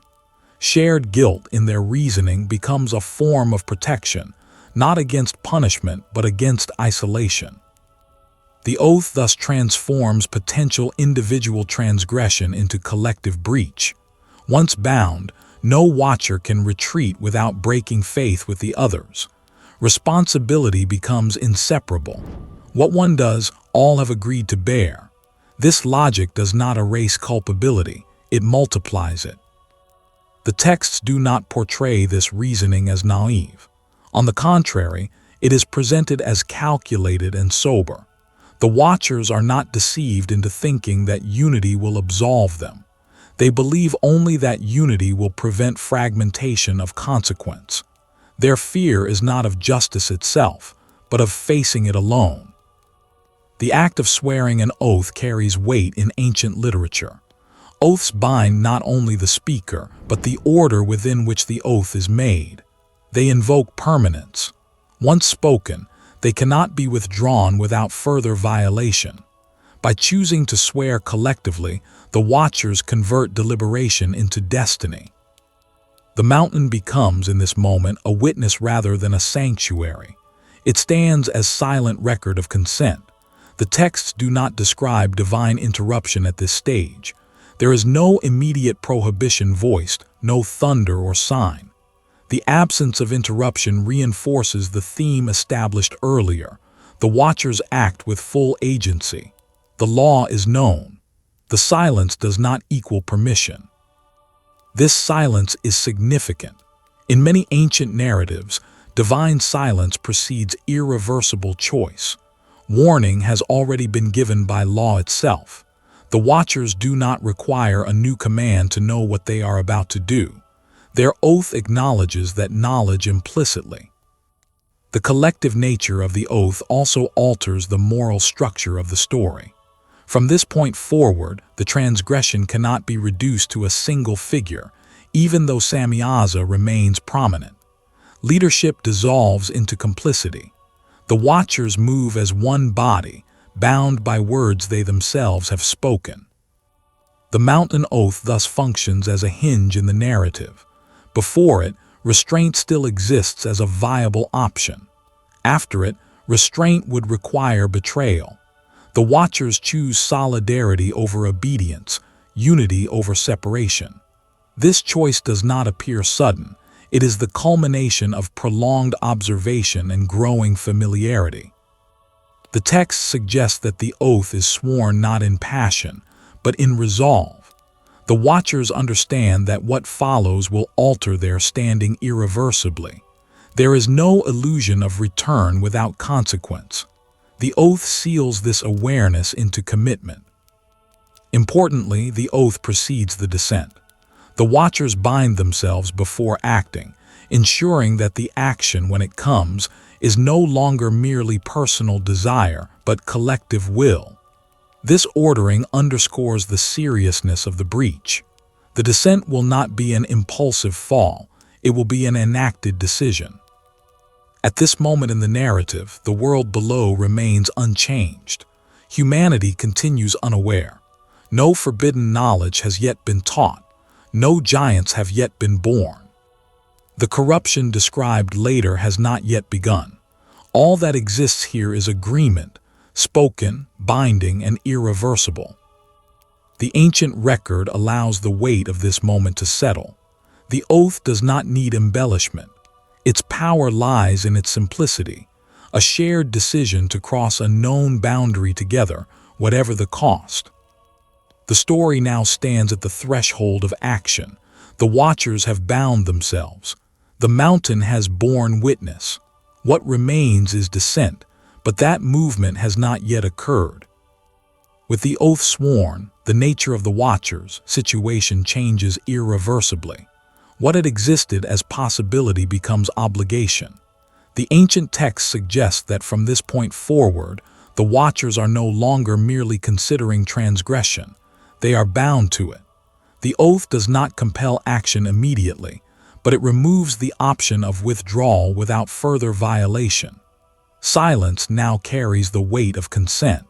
Shared guilt in their reasoning becomes a form of protection, not against punishment but against isolation. The oath thus transforms potential individual transgression into collective breach. Once bound, no watcher can retreat without breaking faith with the others. Responsibility becomes inseparable. What one does, all have agreed to bear. This logic does not erase culpability, it multiplies it. The texts do not portray this reasoning as naive. On the contrary, it is presented as calculated and sober. The watchers are not deceived into thinking that unity will absolve them. They believe only that unity will prevent fragmentation of consequence. Their fear is not of justice itself, but of facing it alone. The act of swearing an oath carries weight in ancient literature. Oaths bind not only the speaker, but the order within which the oath is made. They invoke permanence. Once spoken, they cannot be withdrawn without further violation. By choosing to swear collectively, the watchers convert deliberation into destiny. The mountain becomes, in this moment, a witness rather than a sanctuary. It stands as silent record of consent. The texts do not describe divine interruption at this stage. There is no immediate prohibition voiced, no thunder or sign. The absence of interruption reinforces the theme established earlier. The watchers act with full agency. The law is known. The silence does not equal permission. This silence is significant. In many ancient narratives, divine silence precedes irreversible choice. Warning has already been given by law itself. The watchers do not require a new command to know what they are about to do. Their oath acknowledges that knowledge implicitly. The collective nature of the oath also alters the moral structure of the story. From this point forward, the transgression cannot be reduced to a single figure, even though Samyaza remains prominent. Leadership dissolves into complicity. The watchers move as one body, bound by words they themselves have spoken. The mountain oath thus functions as a hinge in the narrative. Before it, restraint still exists as a viable option. After it, restraint would require betrayal. The watchers choose solidarity over obedience, unity over separation. This choice does not appear sudden. It is the culmination of prolonged observation and growing familiarity. The text suggests that the oath is sworn not in passion, but in resolve. The watchers understand that what follows will alter their standing irreversibly. There is no illusion of return without consequence. The oath seals this awareness into commitment. Importantly, the oath precedes the descent. The watchers bind themselves before acting, ensuring that the action, when it comes, is no longer merely personal desire, but collective will. This ordering underscores the seriousness of the breach. The descent will not be an impulsive fall, it will be an enacted decision. At this moment in the narrative, the world below remains unchanged. Humanity continues unaware. No forbidden knowledge has yet been taught. No giants have yet been born. The corruption described later has not yet begun. All that exists here is agreement, spoken, binding, and irreversible. The ancient record allows the weight of this moment to settle. The oath does not need embellishment. Its power lies in its simplicity, a shared decision to cross a known boundary together, whatever the cost. The story now stands at the threshold of action. The watchers have bound themselves. The mountain has borne witness. What remains is descent, but that movement has not yet occurred. With the oath sworn, the nature of the watchers' situation changes irreversibly. What had existed as possibility becomes obligation. The ancient text suggests that from this point forward, the watchers are no longer merely considering transgression. They are bound to it. The oath does not compel action immediately, but it removes the option of withdrawal without further violation. Silence now carries the weight of consent.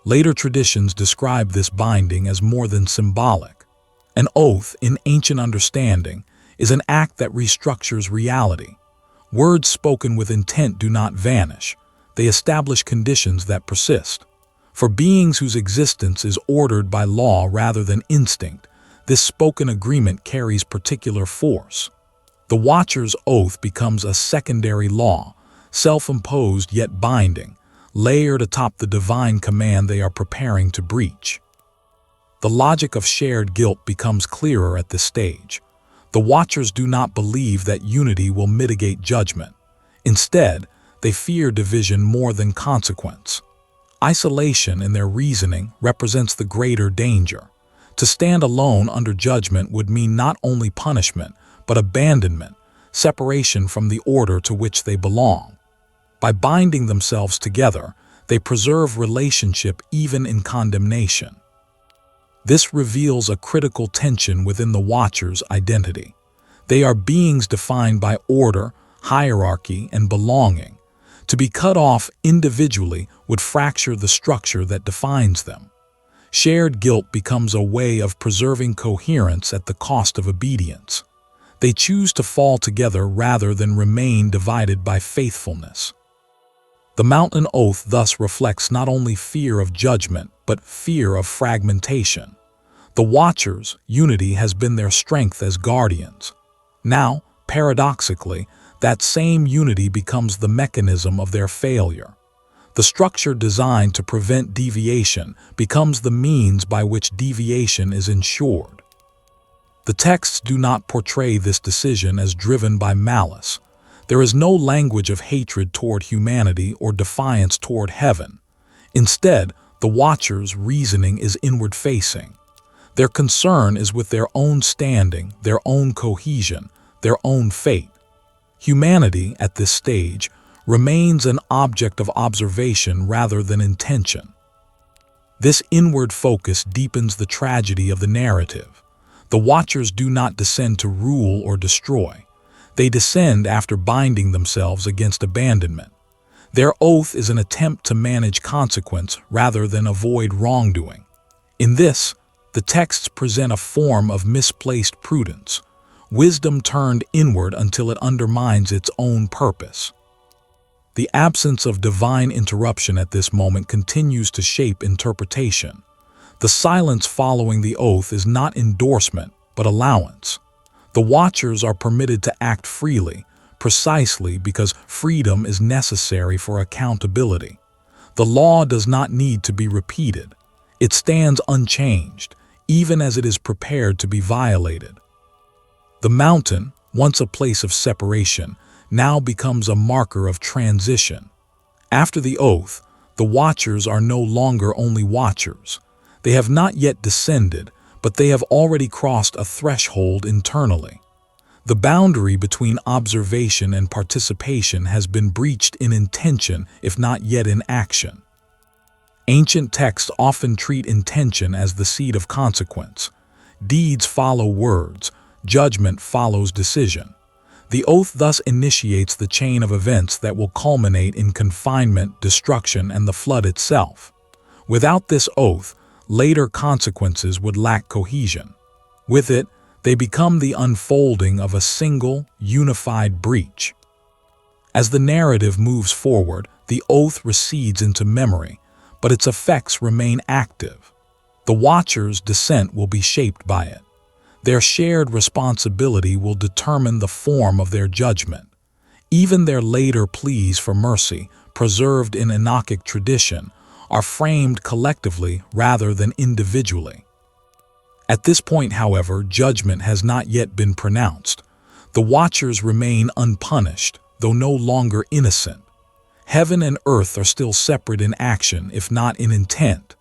Later traditions describe this binding as more than symbolic. An oath, in ancient understanding, is an act that restructures reality. Words spoken with intent do not vanish. They establish conditions that persist. For beings whose existence is ordered by law rather than instinct, this spoken agreement carries particular force. The Watcher's oath becomes a secondary law, self-imposed yet binding, layered atop the divine command they are preparing to breach. The logic of shared guilt becomes clearer at this stage. The Watchers do not believe that unity will mitigate judgment. Instead, they fear division more than consequence. Isolation in their reasoning represents the greater danger. To stand alone under judgment would mean not only punishment, but abandonment, separation from the order to which they belong. By binding themselves together, they preserve relationship even in condemnation. This reveals a critical tension within the Watcher's identity. They are beings defined by order, hierarchy, and belonging. To be cut off individually would fracture the structure that defines them. Shared guilt becomes a way of preserving coherence at the cost of obedience. They choose to fall together rather than remain divided by faithfulness. The mountain oath thus reflects not only fear of judgment, but fear of fragmentation. The Watchers' unity has been their strength as guardians. Now, paradoxically, that same unity becomes the mechanism of their failure. The structure designed to prevent deviation becomes the means by which deviation is ensured. The texts do not portray this decision as driven by malice. There is no language of hatred toward humanity or defiance toward heaven. Instead, the Watchers' reasoning is inward-facing. Their concern is with their own standing, their own cohesion, their own fate. Humanity, at this stage, remains an object of observation rather than intention. This inward focus deepens the tragedy of the narrative. The Watchers do not descend to rule or destroy. They descend after binding themselves against abandonment. Their oath is an attempt to manage consequence rather than avoid wrongdoing. In this, the texts present a form of misplaced prudence, wisdom turned inward until it undermines its own purpose. The absence of divine interruption at this moment continues to shape interpretation. The silence following the oath is not endorsement, but allowance. The Watchers are permitted to act freely, precisely because freedom is necessary for accountability. The law does not need to be repeated. It stands unchanged, even as it is prepared to be violated. The mountain, once a place of separation, now becomes a marker of transition. After the oath, the Watchers are no longer only Watchers. They have not yet descended, but they have already crossed a threshold internally. The boundary between observation and participation has been breached in intention, if not yet in action. Ancient texts often treat intention as the seed of consequence. Deeds follow words, judgment follows decision. The oath thus initiates the chain of events that will culminate in confinement, destruction, and the flood itself. Without this oath, later consequences would lack cohesion. With it, they become the unfolding of a single, unified breach. As the narrative moves forward, the oath recedes into memory, but its effects remain active. The Watchers' descent will be shaped by it. Their shared responsibility will determine the form of their judgment. Even their later pleas for mercy, preserved in Enochic tradition, are framed collectively rather than individually. At this point, however, judgment has not yet been pronounced. The Watchers remain unpunished, though no longer innocent. Heaven and earth are still separate in action, if not in intent.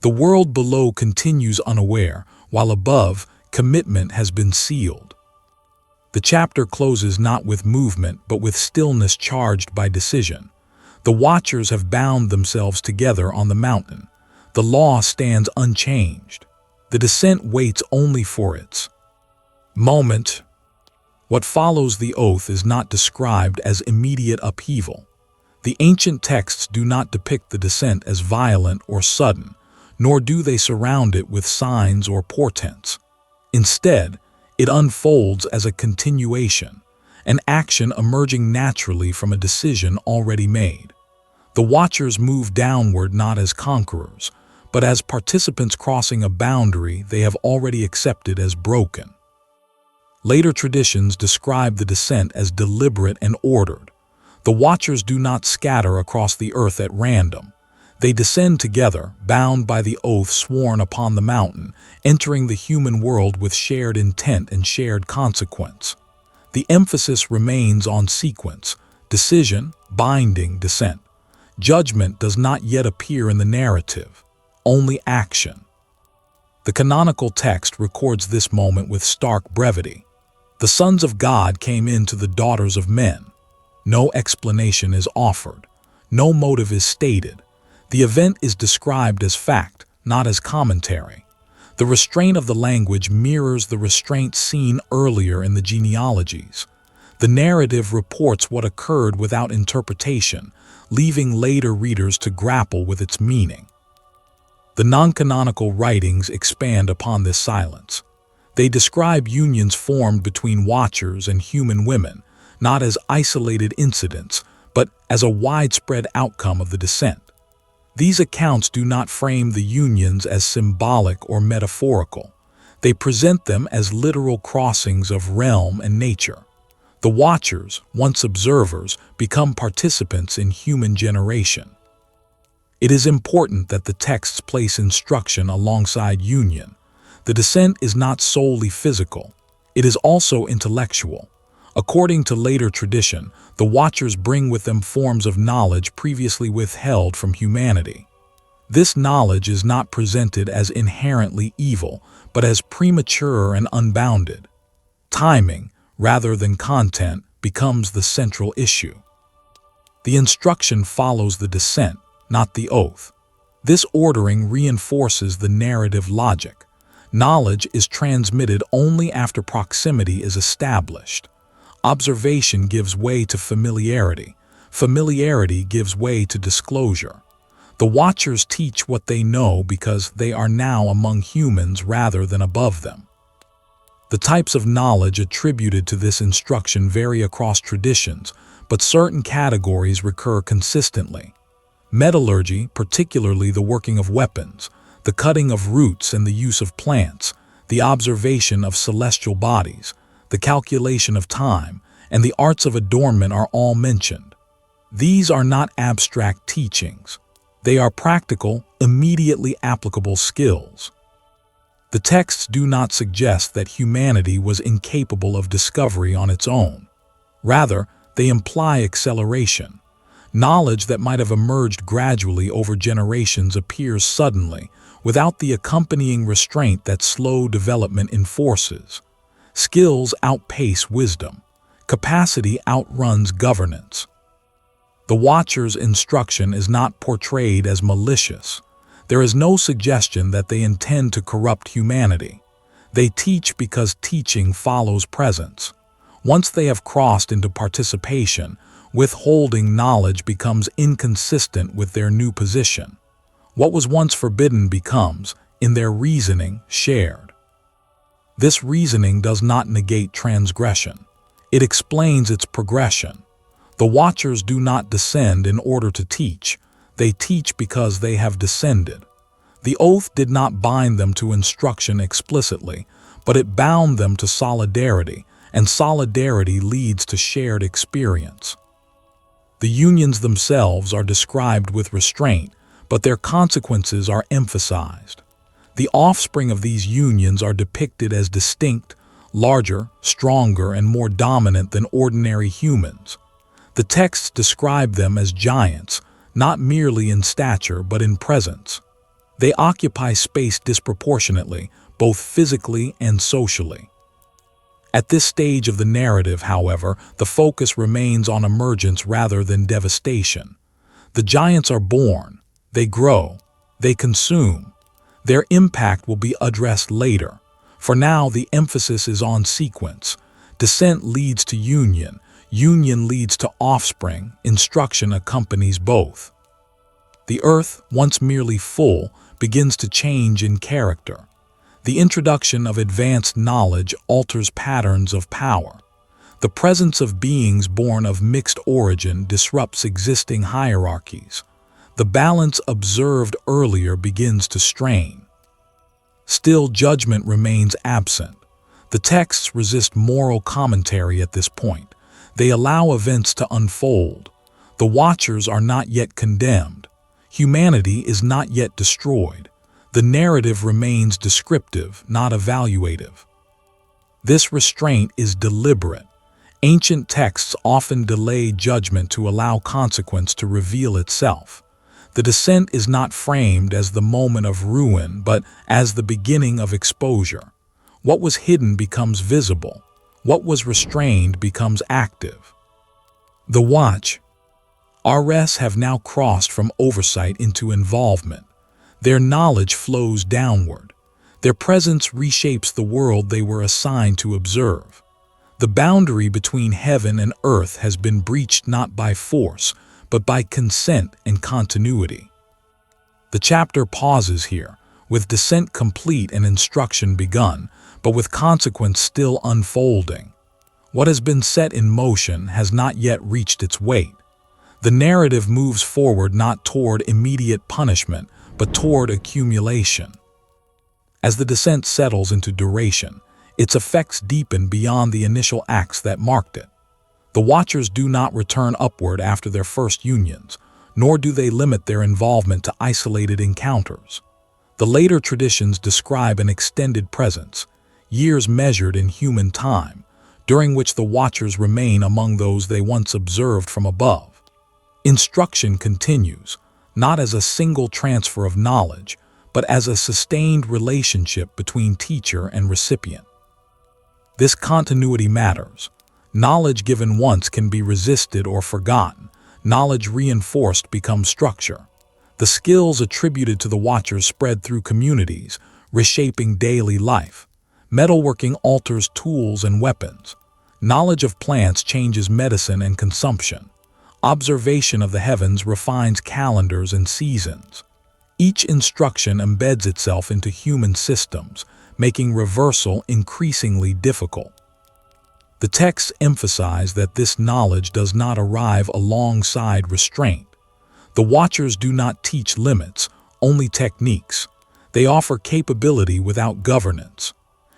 The world below continues unaware, while above, commitment has been sealed. The chapter closes not with movement, but with stillness charged by decision. The Watchers have bound themselves together on the mountain. The law stands unchanged. The descent waits only for its moment. What follows the oath is not described as immediate upheaval. The ancient texts do not depict the descent as violent or sudden, nor do they surround it with signs or portents. Instead, it unfolds as a continuation, an action emerging naturally from a decision already made. The Watchers move downward not as conquerors, but as participants crossing a boundary they have already accepted as broken. Later traditions describe the descent as deliberate and ordered. The Watchers do not scatter across the earth at random. They descend together, bound by the oath sworn upon the mountain, entering the human world with shared intent and shared consequence. The emphasis remains on sequence, decision, binding, descent. Judgment does not yet appear in the narrative, only action. The canonical text records this moment with stark brevity. The sons of God came in to the daughters of men. No explanation is offered. No motive is stated. The event is described as fact, not as commentary. The restraint of the language mirrors the restraint seen earlier in the genealogies. The narrative reports what occurred without interpretation, leaving later readers to grapple with its meaning. The non-canonical writings expand upon this silence. They describe unions formed between Watchers and human women, not as isolated incidents, but as a widespread outcome of the descent. These accounts do not frame the unions as symbolic or metaphorical. They present them as literal crossings of realm and nature. The Watchers, once observers, become participants in human generation. It is important that the texts place instruction alongside union. The descent is not solely physical. It is also intellectual. According to later tradition, the Watchers bring with them forms of knowledge previously withheld from humanity. This knowledge is not presented as inherently evil, but as premature and unbounded. Timing, rather than content, becomes the central issue. The instruction follows the descent, not the oath. This ordering reinforces the narrative logic. Knowledge is transmitted only after proximity is established. Observation gives way to familiarity. Familiarity gives way to disclosure. The Watchers teach what they know because they are now among humans rather than above them. The types of knowledge attributed to this instruction vary across traditions, but certain categories recur consistently. Metallurgy, particularly the working of weapons, the cutting of roots and the use of plants, the observation of celestial bodies, the calculation of time, and the arts of adornment are all mentioned. These are not abstract teachings. They are practical, immediately applicable skills. The texts do not suggest that humanity was incapable of discovery on its own. Rather, they imply acceleration. Knowledge that might have emerged gradually over generations appears suddenly, without the accompanying restraint that slow development enforces. Skills outpace wisdom. Capacity outruns governance. The Watchers' instruction is not portrayed as malicious. There is no suggestion that they intend to corrupt humanity. They teach because teaching follows presence. Once they have crossed into participation, withholding knowledge becomes inconsistent with their new position. What was once forbidden becomes, in their reasoning, shared. This reasoning does not negate transgression. It explains its progression. The Watchers do not descend in order to teach. They teach because they have descended. The oath did not bind them to instruction explicitly, but it bound them to solidarity, and solidarity leads to shared experience. The unions themselves are described with restraint, but their consequences are emphasized. The offspring of these unions are depicted as distinct, larger, stronger, and more dominant than ordinary humans. The texts describe them as giants, not merely in stature but in presence. They occupy space disproportionately, both physically and socially. At this stage of the narrative, however, the focus remains on emergence rather than devastation. The giants are born, they grow, they consume. Their impact will be addressed later. For now, the emphasis is on sequence. Descent leads to union. Union leads to offspring, instruction accompanies both. The earth, once merely full, begins to change in character. The introduction of advanced knowledge alters patterns of power. The presence of beings born of mixed origin disrupts existing hierarchies. The balance observed earlier begins to strain. Still, judgment remains absent. The texts resist moral commentary at this point. They allow events to unfold. The watchers are not yet condemned. Humanity is not yet destroyed. The narrative remains descriptive, not evaluative. This restraint is deliberate. Ancient texts often delay judgment to allow consequence to reveal itself. The descent is not framed as the moment of ruin, but as the beginning of exposure. What was hidden becomes visible. What was restrained becomes active. The watch. RS have now crossed from oversight into involvement. Their knowledge flows downward. Their presence reshapes the world they were assigned to observe. The boundary between heaven and earth has been breached not by force, but by consent and continuity. The chapter pauses here, with descent complete and instruction begun, but with consequence still unfolding. What has been set in motion has not yet reached its weight. The narrative moves forward not toward immediate punishment, but toward accumulation. As the descent settles into duration, its effects deepen beyond the initial acts that marked it. The Watchers do not return upward after their first unions, nor do they limit their involvement to isolated encounters. The later traditions describe an extended presence, years measured in human time, during which the Watchers remain among those they once observed from above. Instruction continues, not as a single transfer of knowledge, but as a sustained relationship between teacher and recipient. This continuity matters. Knowledge given once can be resisted or forgotten. Knowledge reinforced becomes structure. The skills attributed to the Watchers spread through communities, reshaping daily life. Metalworking alters tools and weapons. Knowledge of plants changes medicine and consumption. Observation of the heavens refines calendars and seasons. Each instruction embeds itself into human systems, making reversal increasingly difficult. The texts emphasize that this knowledge does not arrive alongside restraint. The Watchers do not teach limits, only techniques. They offer capability without governance.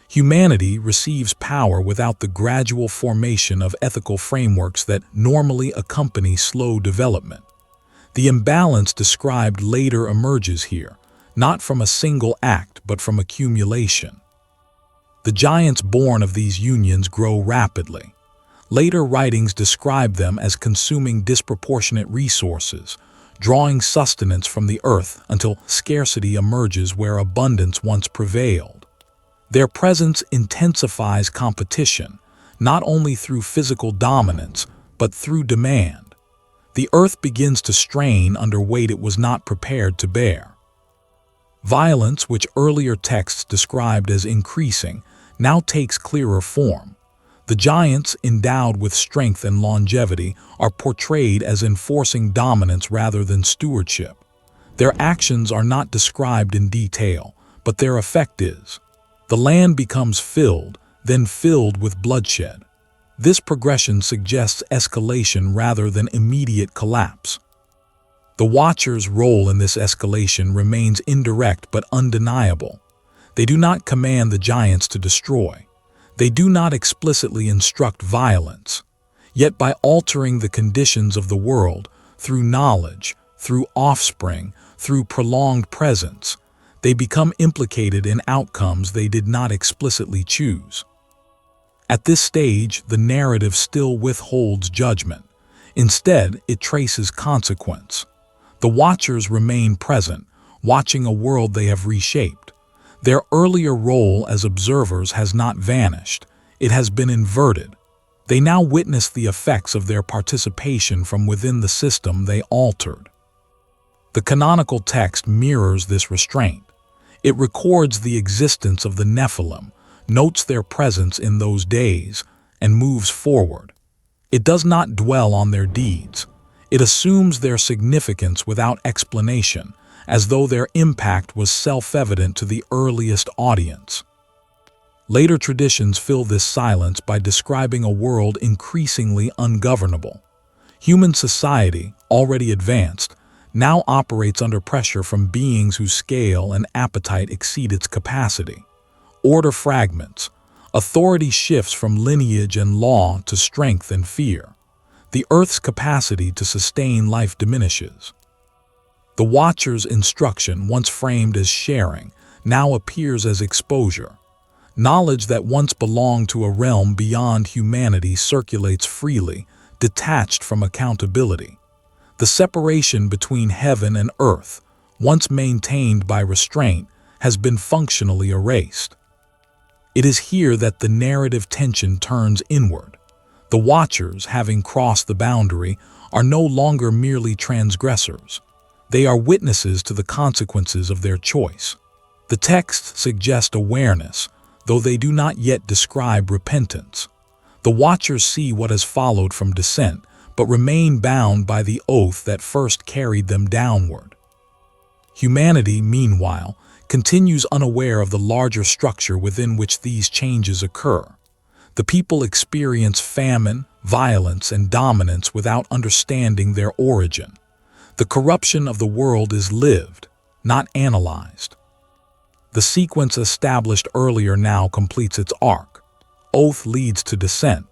Humanity receives power without the gradual formation of ethical frameworks that normally accompany slow development. The imbalance described later emerges here, not from a single act but from accumulation. The giants born of these unions grow rapidly. Later writings describe them as consuming disproportionate resources, drawing sustenance from the earth until scarcity emerges where abundance once prevailed. Their presence intensifies competition, not only through physical dominance, but through demand. The earth begins to strain under weight it was not prepared to bear. Violence, which earlier texts described as increasing, now takes clearer form. The giants, endowed with strength and longevity, are portrayed as enforcing dominance rather than stewardship. Their actions are not described in detail, but their effect is. The land becomes filled, then filled with bloodshed. This progression suggests escalation rather than immediate collapse. The Watchers' role in this escalation remains indirect but undeniable. They do not command the giants to destroy. They do not explicitly instruct violence. Yet by altering the conditions of the world, through knowledge, through offspring, through prolonged presence, they become implicated in outcomes they did not explicitly choose. At this stage, the narrative still withholds judgment. Instead, it traces consequence. The Watchers remain present, watching a world they have reshaped. Their earlier role as observers has not vanished. It has been inverted. They now witness the effects of their participation from within the system they altered. The canonical text mirrors this restraint. It records the existence of the Nephilim, notes their presence in those days, and moves forward. It does not dwell on their deeds. It assumes their significance without explanation, as though their impact was self-evident to the earliest audience. Later traditions fill this silence by describing a world increasingly ungovernable. Human society, already advanced, now operates under pressure from beings whose scale and appetite exceed its capacity. Order fragments. Authority shifts from lineage and law to strength and fear. The Earth's capacity to sustain life diminishes. The Watcher's instruction, once framed as sharing, now appears as exposure. Knowledge that once belonged to a realm beyond humanity circulates freely, detached from accountability. The separation between heaven and earth, once maintained by restraint, has been functionally erased. It is here that the narrative tension turns inward. The Watchers, having crossed the boundary, are no longer merely transgressors. They are witnesses to the consequences of their choice. The texts suggest awareness, though they do not yet describe repentance. The Watchers see what has followed from descent, but remain bound by the oath that first carried them downward. Humanity, meanwhile, continues unaware of the larger structure within which these changes occur. The people experience famine, violence, and dominance without understanding their origin. The corruption of the world is lived, not analyzed. The sequence established earlier now completes its arc. Oath leads to descent.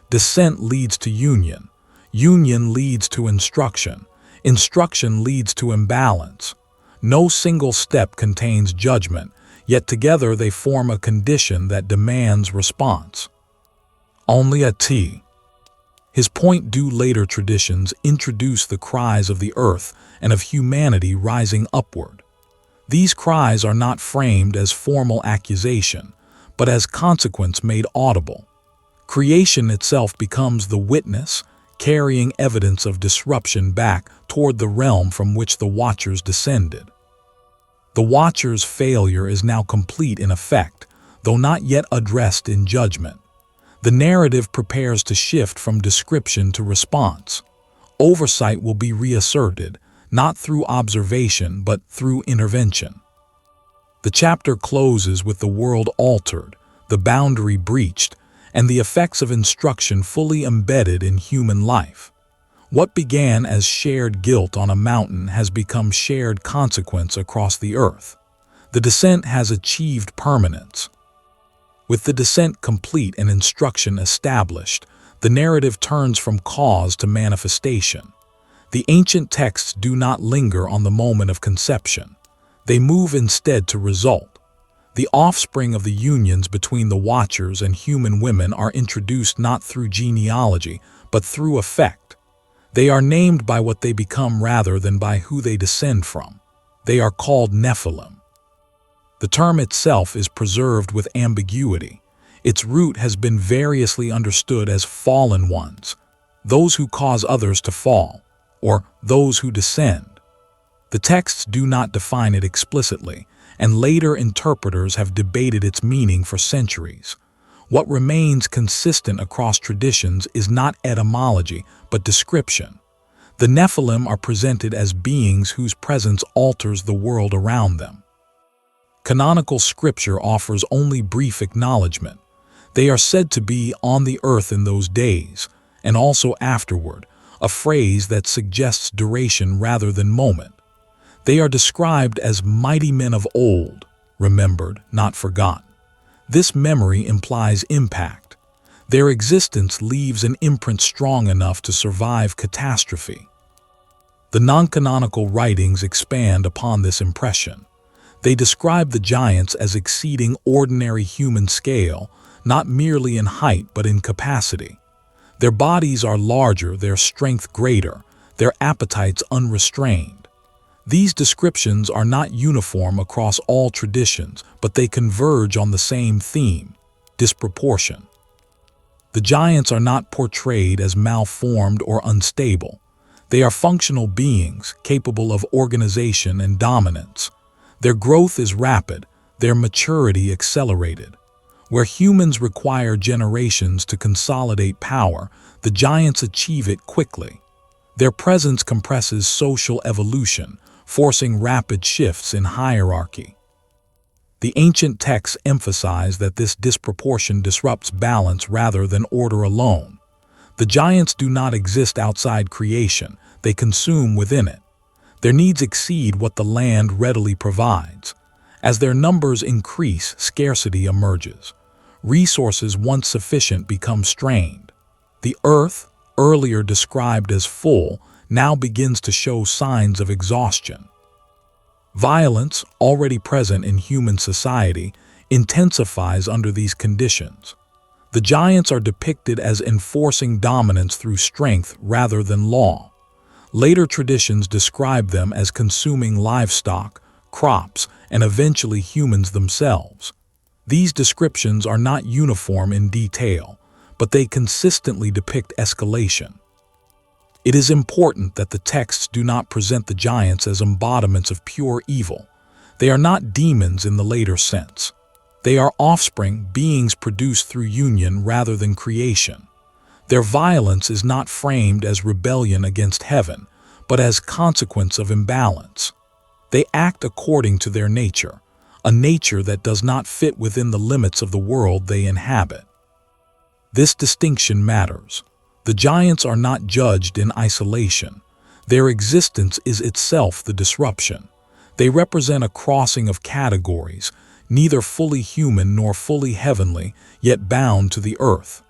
Descent leads to union. Union leads to instruction. Instruction leads to imbalance. No single step contains judgment, yet together they form a condition that demands response. Only a T. His point due later traditions introduce the cries of the earth and of humanity rising upward. These cries are not framed as formal accusation, but as consequence made audible. Creation itself becomes the witness, carrying evidence of disruption back toward the realm from which the Watchers descended. The Watchers' failure is now complete in effect, though not yet addressed in judgment. The narrative prepares to shift from description to response. Oversight will be reasserted, not through observation but through intervention. The chapter closes with the world altered, the boundary breached, and the effects of instruction fully embedded in human life. What began as shared guilt on a mountain has become shared consequence across the earth. The descent has achieved permanence. With the descent complete and instruction established, the narrative turns from cause to manifestation. The ancient texts do not linger on the moment of conception. They move instead to result. The offspring of the unions between the Watchers and human women are introduced not through genealogy, but through effect. They are named by what they become rather than by who they descend from. They are called Nephilim. The term itself is preserved with ambiguity. Its root has been variously understood as fallen ones, those who cause others to fall, or those who descend. The texts do not define it explicitly, and later interpreters have debated its meaning for centuries. What remains consistent across traditions is not etymology, but description. The Nephilim are presented as beings whose presence alters the world around them. Canonical scripture offers only brief acknowledgement. They are said to be on the earth in those days, and also afterward, a phrase that suggests duration rather than moment. They are described as mighty men of old, remembered, not forgotten. This memory implies impact. Their existence leaves an imprint strong enough to survive catastrophe. The non-canonical writings expand upon this impression. They describe the giants as exceeding ordinary human scale, not merely in height but in capacity. Their bodies are larger, their strength greater, their appetites unrestrained. These descriptions are not uniform across all traditions, but they converge on the same theme: disproportion. The giants are not portrayed as malformed or unstable. They are functional beings capable of organization and dominance. Their growth is rapid, their maturity accelerated. Where humans require generations to consolidate power, the giants achieve it quickly. Their presence compresses social evolution, forcing rapid shifts in hierarchy. The ancient texts emphasize that this disproportion disrupts balance rather than order alone. The giants do not exist outside creation, they consume within it. Their needs exceed what the land readily provides. As their numbers increase, scarcity emerges. Resources once sufficient become strained. The earth, earlier described as full, now begins to show signs of exhaustion. Violence, already present in human society, intensifies under these conditions. The giants are depicted as enforcing dominance through strength rather than law. Later traditions describe them as consuming livestock, crops, and eventually humans themselves. These descriptions are not uniform in detail, but they consistently depict escalation. It is important that the texts do not present the giants as embodiments of pure evil. They are not demons in the later sense. They are offspring, beings produced through union rather than creation. Their violence is not framed as rebellion against heaven, but as consequence of imbalance. They act according to their nature, a nature that does not fit within the limits of the world they inhabit. This distinction matters. The giants are not judged in isolation. Their existence is itself the disruption. They represent a crossing of categories, neither fully human nor fully heavenly, yet bound to the earth.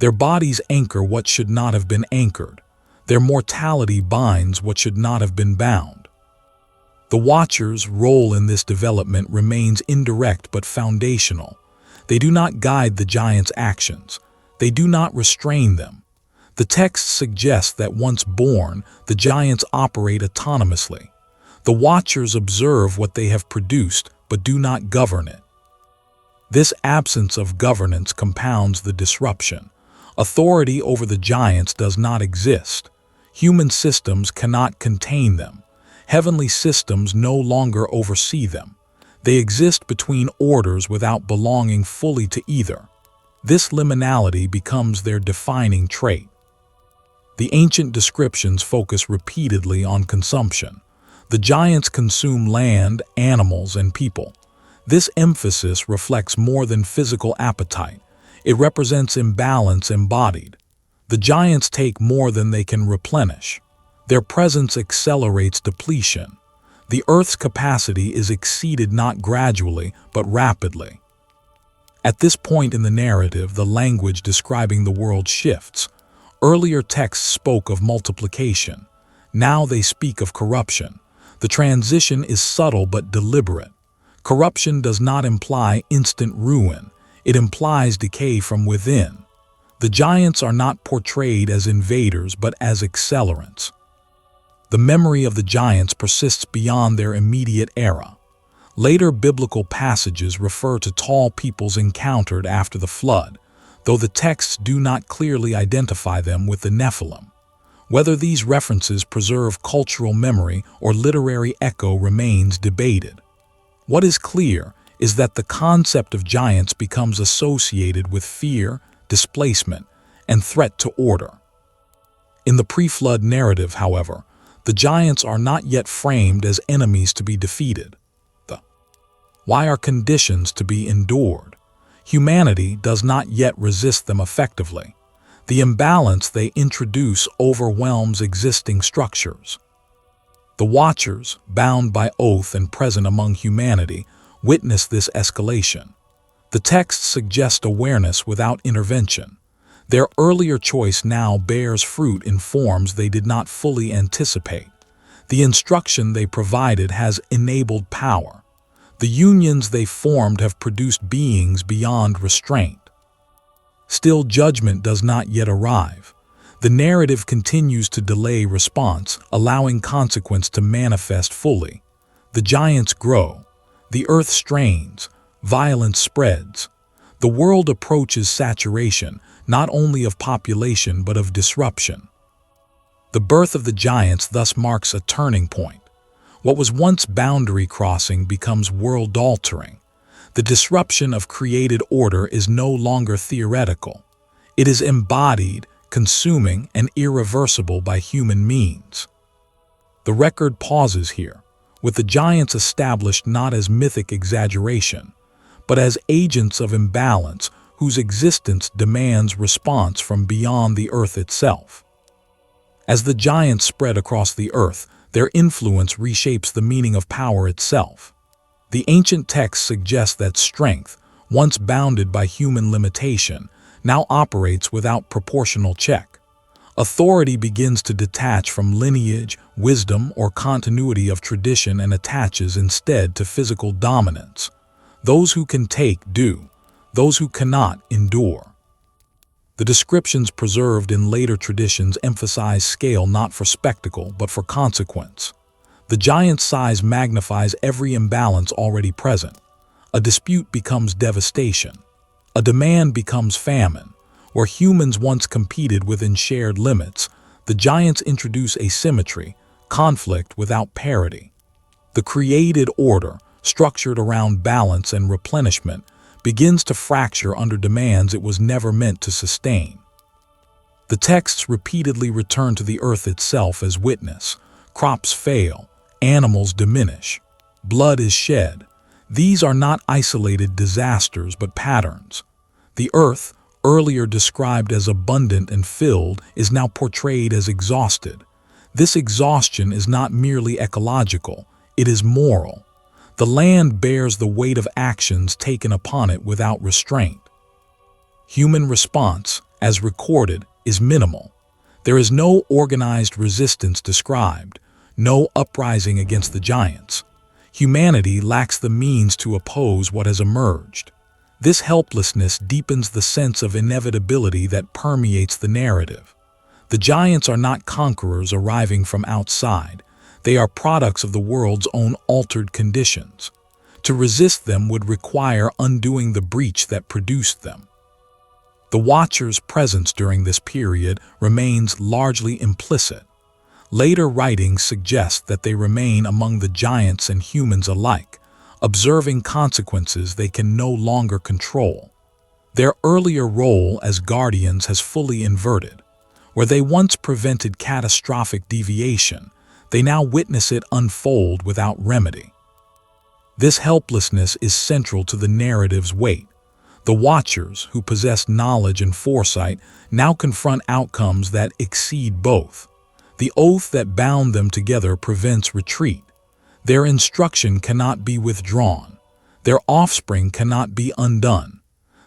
Their bodies anchor what should not have been anchored. Their mortality binds what should not have been bound. The Watcher's role in this development remains indirect but foundational. They do not guide the giants' actions. They do not restrain them. The text suggests that once born, the giants operate autonomously. The Watchers observe what they have produced, but do not govern it. This absence of governance compounds the disruption. Authority over the giants does not exist. Human systems cannot contain them. Heavenly systems no longer oversee them. They exist between orders without belonging fully to either. This liminality becomes their defining trait. The ancient descriptions focus repeatedly on consumption. The giants consume land, animals, and people. This emphasis reflects more than physical appetite. It represents imbalance embodied. The giants take more than they can replenish. Their presence accelerates depletion. The Earth's capacity is exceeded not gradually, but rapidly. At this point in the narrative, the language describing the world shifts. Earlier texts spoke of multiplication. Now they speak of corruption. The transition is subtle but deliberate. Corruption does not imply instant ruin. It implies decay from within. The giants are not portrayed as invaders but as accelerants. The memory of the giants persists beyond their immediate era. Later biblical passages refer to tall peoples encountered after the flood, though the texts do not clearly identify them with the Nephilim. Whether these references preserve cultural memory or literary echo remains debated. What is clear is that the concept of giants becomes associated with fear, displacement, and threat to order. In the pre-flood narrative, however, the giants are not yet framed as enemies to be defeated. Why are conditions to be endured? Humanity does not yet resist them effectively. The imbalance they introduce overwhelms existing structures. The Watchers, bound by oath and present among humanity, witness this escalation. The texts suggest awareness without intervention. Their earlier choice now bears fruit in forms they did not fully anticipate. The instruction they provided has enabled power. The unions they formed have produced beings beyond restraint. Still, judgment does not yet arrive. The narrative continues to delay response, allowing consequence to manifest fully. The giants grow. The earth strains. Violence spreads. The world approaches saturation, not only of population but of disruption. The birth of the giants thus marks a turning point. What was once boundary crossing becomes world-altering. The disruption of created order is no longer theoretical. It is embodied, consuming, and irreversible by human means. The record pauses here, with the giants established not as mythic exaggeration, but as agents of imbalance whose existence demands response from beyond the earth itself. As the giants spread across the earth, their influence reshapes the meaning of power itself. The ancient texts suggest that strength, once bounded by human limitation, now operates without proportional check. Authority begins to detach from lineage, wisdom, or continuity of tradition and attaches instead to physical dominance. Those who can take do, those who cannot endure. The descriptions preserved in later traditions emphasize scale not for spectacle but for consequence. The giant's size magnifies every imbalance already present. A dispute becomes devastation. A demand becomes famine. Where humans once competed within shared limits, the giants introduce asymmetry, conflict without parity. The created order, structured around balance and replenishment, begins to fracture under demands it was never meant to sustain. The texts repeatedly return to the earth itself as witness. Crops fail, animals diminish, blood is shed. These are not isolated disasters but patterns. The earth, earlier described as abundant and filled, is now portrayed as exhausted. This exhaustion is not merely ecological, it is moral. The land bears the weight of actions taken upon it without restraint. Human response, as recorded, is minimal. There is no organized resistance described, no uprising against the giants. Humanity lacks the means to oppose what has emerged. This helplessness deepens the sense of inevitability that permeates the narrative. The giants are not conquerors arriving from outside. They are products of the world's own altered conditions. To resist them would require undoing the breach that produced them. The Watcher's presence during this period remains largely implicit. Later writings suggest that they remain among the giants and humans alike, observing consequences they can no longer control. Their earlier role as guardians has fully inverted. Where they once prevented catastrophic deviation, they now witness it unfold without remedy. This helplessness is central to the narrative's weight. The Watchers, who possess knowledge and foresight, now confront outcomes that exceed both. The oath that bound them together prevents retreat. Their instruction cannot be withdrawn. Their offspring cannot be undone.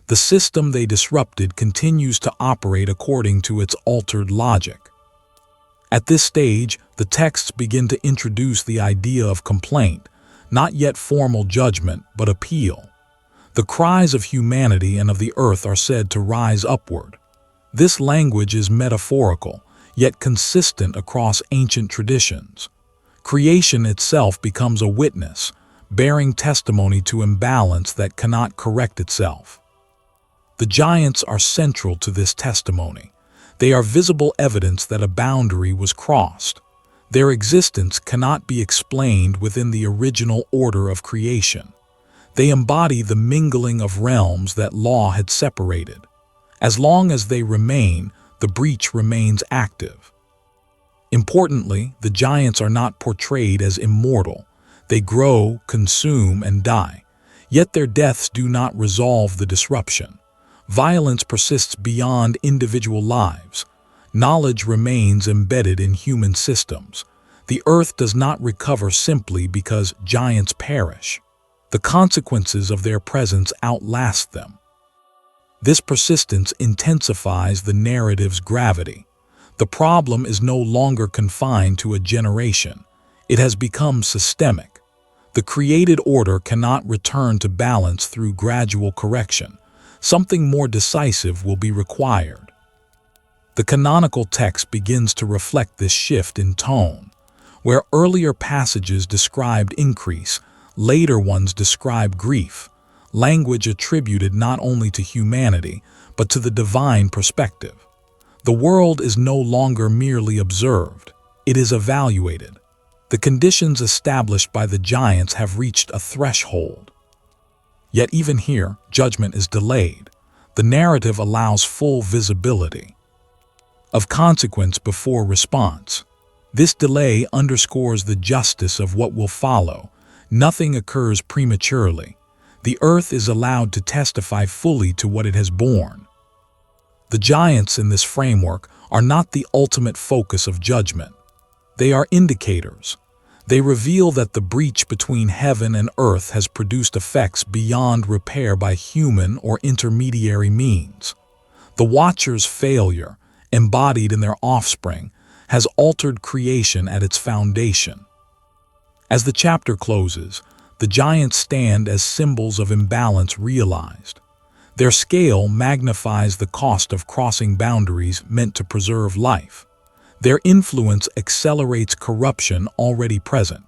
The system they disrupted continues to operate according to its altered logic. At this stage, the texts begin to introduce the idea of complaint, not yet formal judgment, but appeal. The cries of humanity and of the earth are said to rise upward. This language is metaphorical, yet consistent across ancient traditions. Creation itself becomes a witness, bearing testimony to imbalance that cannot correct itself. The giants are central to this testimony. They are visible evidence that a boundary was crossed. Their existence cannot be explained within the original order of creation. They embody the mingling of realms that law had separated. As long as they remain, the breach remains active. Importantly, the giants are not portrayed as immortal. They grow, consume, and die. Yet their deaths do not resolve the disruption. Violence persists beyond individual lives. Knowledge remains embedded in human systems. The earth does not recover simply because giants perish. The consequences of their presence outlast them. This persistence intensifies the narrative's gravity. The problem is no longer confined to a generation. It has become systemic. The created order cannot return to balance through gradual correction. Something more decisive will be required. The canonical text begins to reflect this shift in tone. Where earlier passages described increase, later ones describe grief. Language attributed not only to humanity, but to the divine perspective. The world is no longer merely observed, it is evaluated. The conditions established by the giants have reached a threshold. Yet even here, judgment is delayed. The narrative allows full visibility of consequence before response. This delay underscores the justice of what will follow. Nothing occurs prematurely. The earth is allowed to testify fully to what it has borne. The giants in this framework are not the ultimate focus of judgment. They are indicators. They reveal that the breach between heaven and earth has produced effects beyond repair by human or intermediary means. The Watchers' failure, embodied in their offspring, has altered creation at its foundation. As the chapter closes, the giants stand as symbols of imbalance realized. Their scale magnifies the cost of crossing boundaries meant to preserve life. Their influence accelerates corruption already present.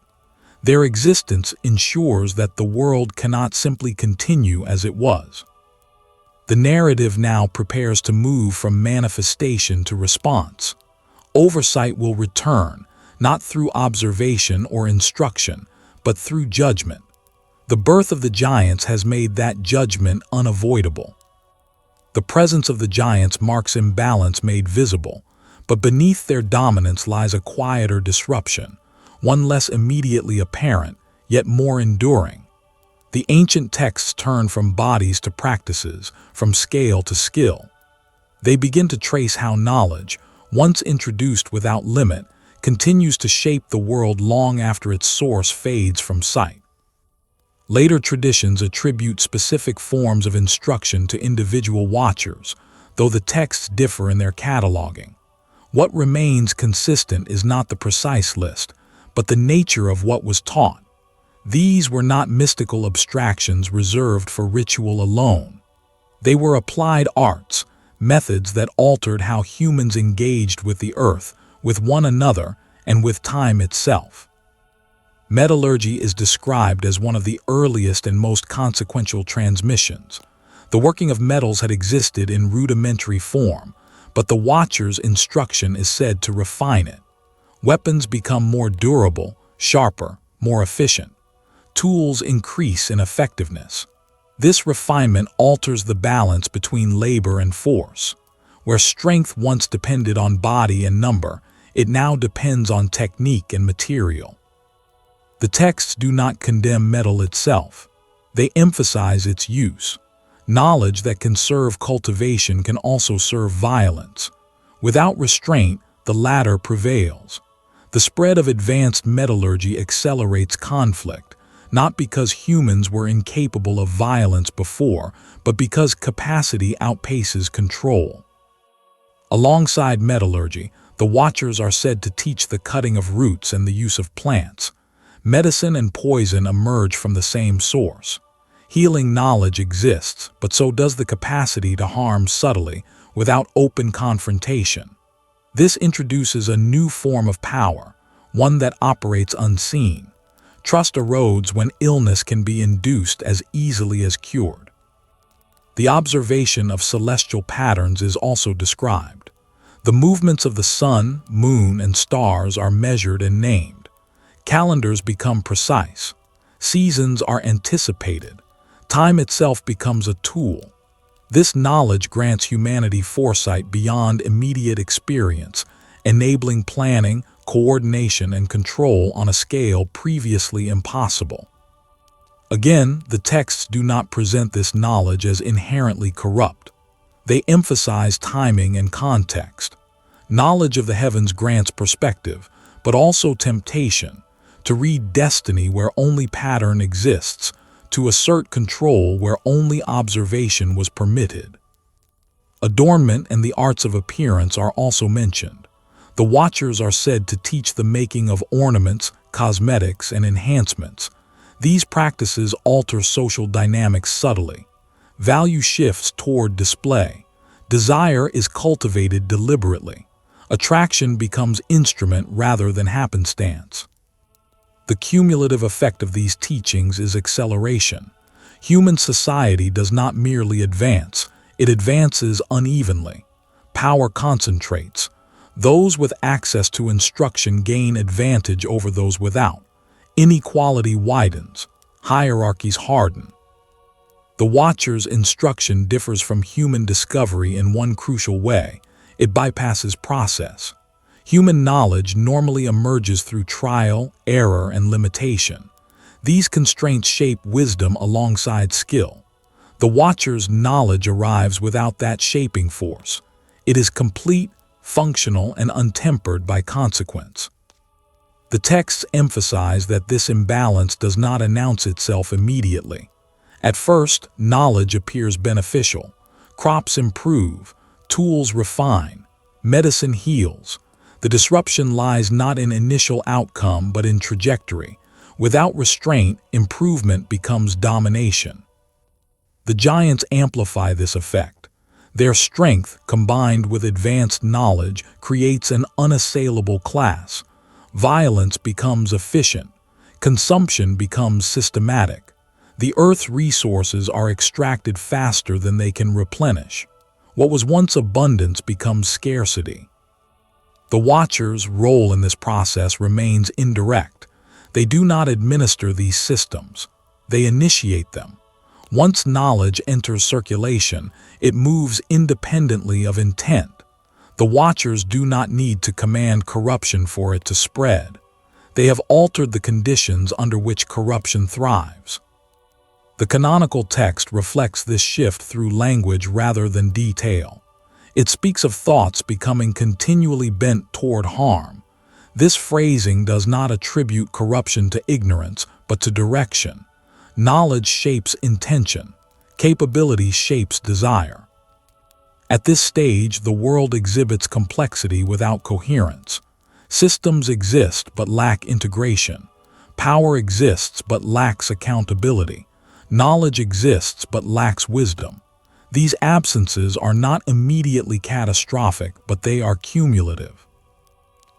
Their existence ensures that the world cannot simply continue as it was. The narrative now prepares to move from manifestation to response. Oversight will return, not through observation or instruction, but through judgment. The birth of the giants has made that judgment unavoidable. The presence of the giants marks imbalance made visible, but beneath their dominance lies a quieter disruption, one less immediately apparent, yet more enduring. The ancient texts turn from bodies to practices, from scale to skill. They begin to trace how knowledge, once introduced without limit, continues to shape the world long after its source fades from sight. Later traditions attribute specific forms of instruction to individual watchers, though the texts differ in their cataloging. What remains consistent is not the precise list, but the nature of what was taught. These were not mystical abstractions reserved for ritual alone. They were applied arts, methods that altered how humans engaged with the earth, with one another, and with time itself. Metallurgy is described as one of the earliest and most consequential transmissions. The working of metals had existed in rudimentary form, but the Watcher's instruction is said to refine it. Weapons become more durable, sharper, more efficient. Tools increase in effectiveness. This refinement alters the balance between labor and force. Where strength once depended on body and number, it now depends on technique and material. The texts do not condemn metal itself. They emphasize its use. Knowledge that can serve cultivation can also serve violence. Without restraint, the latter prevails. The spread of advanced metallurgy accelerates conflict, not because humans were incapable of violence before, but because capacity outpaces control. Alongside metallurgy, the Watchers are said to teach the cutting of roots and the use of plants. Medicine and poison emerge from the same source. Healing knowledge exists, but so does the capacity to harm subtly, without open confrontation. This introduces a new form of power, one that operates unseen. Trust erodes when illness can be induced as easily as cured. The observation of celestial patterns is also described. The movements of the sun, moon, and stars are measured and named. Calendars become precise. Seasons are anticipated. Time itself becomes a tool. This knowledge grants humanity foresight beyond immediate experience, enabling planning, coordination, and control on a scale previously impossible. Again, the texts do not present this knowledge as inherently corrupt. They emphasize timing and context. Knowledge of the heavens grants perspective, but also temptation, to read destiny where only pattern exists, to assert control where only observation was permitted. Adornment and the arts of appearance are also mentioned. The Watchers are said to teach the making of ornaments, cosmetics, and enhancements. These practices alter social dynamics subtly. Value shifts toward display. Desire is cultivated deliberately. Attraction becomes instrument rather than happenstance. The cumulative effect of these teachings is acceleration. Human society does not merely advance, it advances unevenly. Power concentrates. Those with access to instruction gain advantage over those without. Inequality widens. Hierarchies harden. The Watcher's instruction differs from human discovery in one crucial way: it bypasses process. Human knowledge normally emerges through trial, error, and limitation. These constraints shape wisdom alongside skill. The Watcher's knowledge arrives without that shaping force. It is complete, functional, and untempered by consequence. The texts emphasize that this imbalance does not announce itself immediately. At first, knowledge appears beneficial. Crops improve, tools refine, medicine heals. The disruption lies not in initial outcome but in trajectory. Without restraint, improvement becomes domination. The giants amplify this effect. Their strength, combined with advanced knowledge, creates an unassailable class. Violence becomes efficient. Consumption becomes systematic. The Earth's resources are extracted faster than they can replenish. What was once abundance becomes scarcity. The Watcher's role in this process remains indirect. They do not administer these systems. They initiate them. Once knowledge enters circulation, it moves independently of intent. The Watchers do not need to command corruption for it to spread. They have altered the conditions under which corruption thrives. The canonical text reflects this shift through language rather than detail. It speaks of thoughts becoming continually bent toward harm. This phrasing does not attribute corruption to ignorance, but to direction. Knowledge shapes intention. Capability shapes desire. At this stage, the world exhibits complexity without coherence. Systems exist but lack integration. Power exists but lacks accountability. Knowledge exists but lacks wisdom. These absences are not immediately catastrophic, but they are cumulative.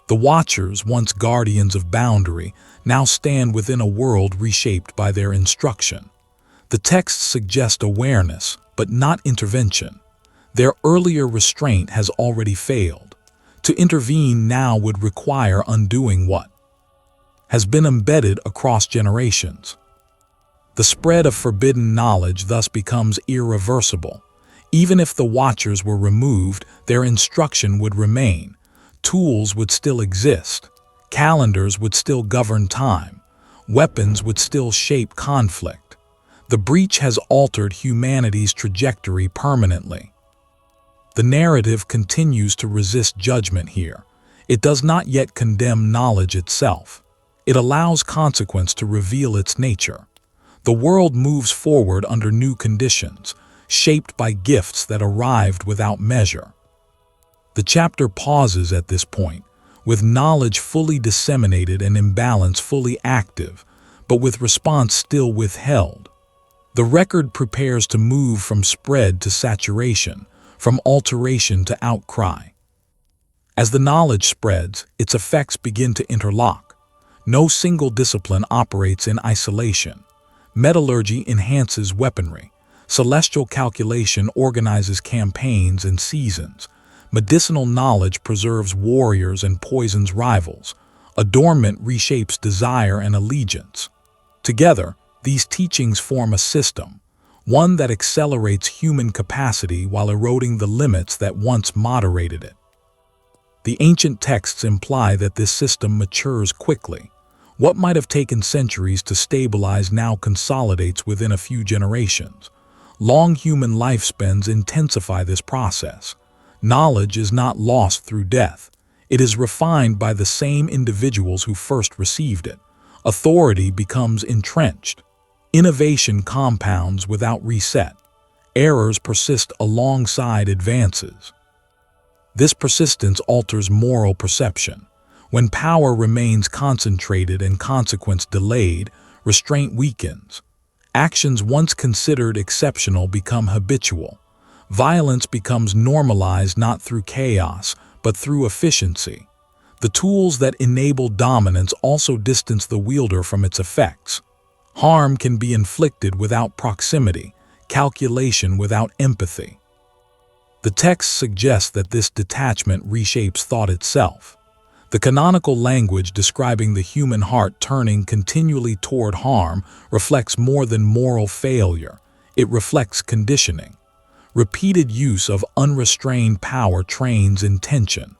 The Watchers, once guardians of boundary, now stand within a world reshaped by their instruction. The texts suggest awareness, but not intervention. Their earlier restraint has already failed. To intervene now would require undoing what has been embedded across generations. The spread of forbidden knowledge thus becomes irreversible. Even if the Watchers were removed, their instruction would remain. Tools would still exist. Calendars would still govern time. Weapons would still shape conflict. The breach has altered humanity's trajectory permanently. The narrative continues to resist judgment here. It does not yet condemn knowledge itself. It allows consequence to reveal its nature. The world moves forward under new conditions, shaped by gifts that arrived without measure. The chapter pauses at this point, with knowledge fully disseminated and imbalance fully active, but with response still withheld. The record prepares to move from spread to saturation, from alteration to outcry. As the knowledge spreads, its effects begin to interlock. No single discipline operates in isolation. Metallurgy enhances weaponry. Celestial calculation organizes campaigns and seasons. Medicinal knowledge preserves warriors and poisons rivals. Adornment reshapes desire and allegiance. Together, these teachings form a system, one that accelerates human capacity while eroding the limits that once moderated it. The ancient texts imply that this system matures quickly. What might have taken centuries to stabilize now consolidates within a few generations. Long human lifespans intensify this process. Knowledge is not lost through death. It is refined by the same individuals who first received it. Authority becomes entrenched. Innovation compounds without reset. Errors persist alongside advances. This persistence alters moral perception. When power remains concentrated and consequence delayed, restraint weakens. Actions once considered exceptional become habitual. Violence becomes normalized not through chaos, but through efficiency. The tools that enable dominance also distance the wielder from its effects. Harm can be inflicted without proximity, calculation without empathy. The text suggests that this detachment reshapes thought itself. The canonical language describing the human heart turning continually toward harm reflects more than moral failure. It reflects conditioning. Repeated use of unrestrained power trains intention.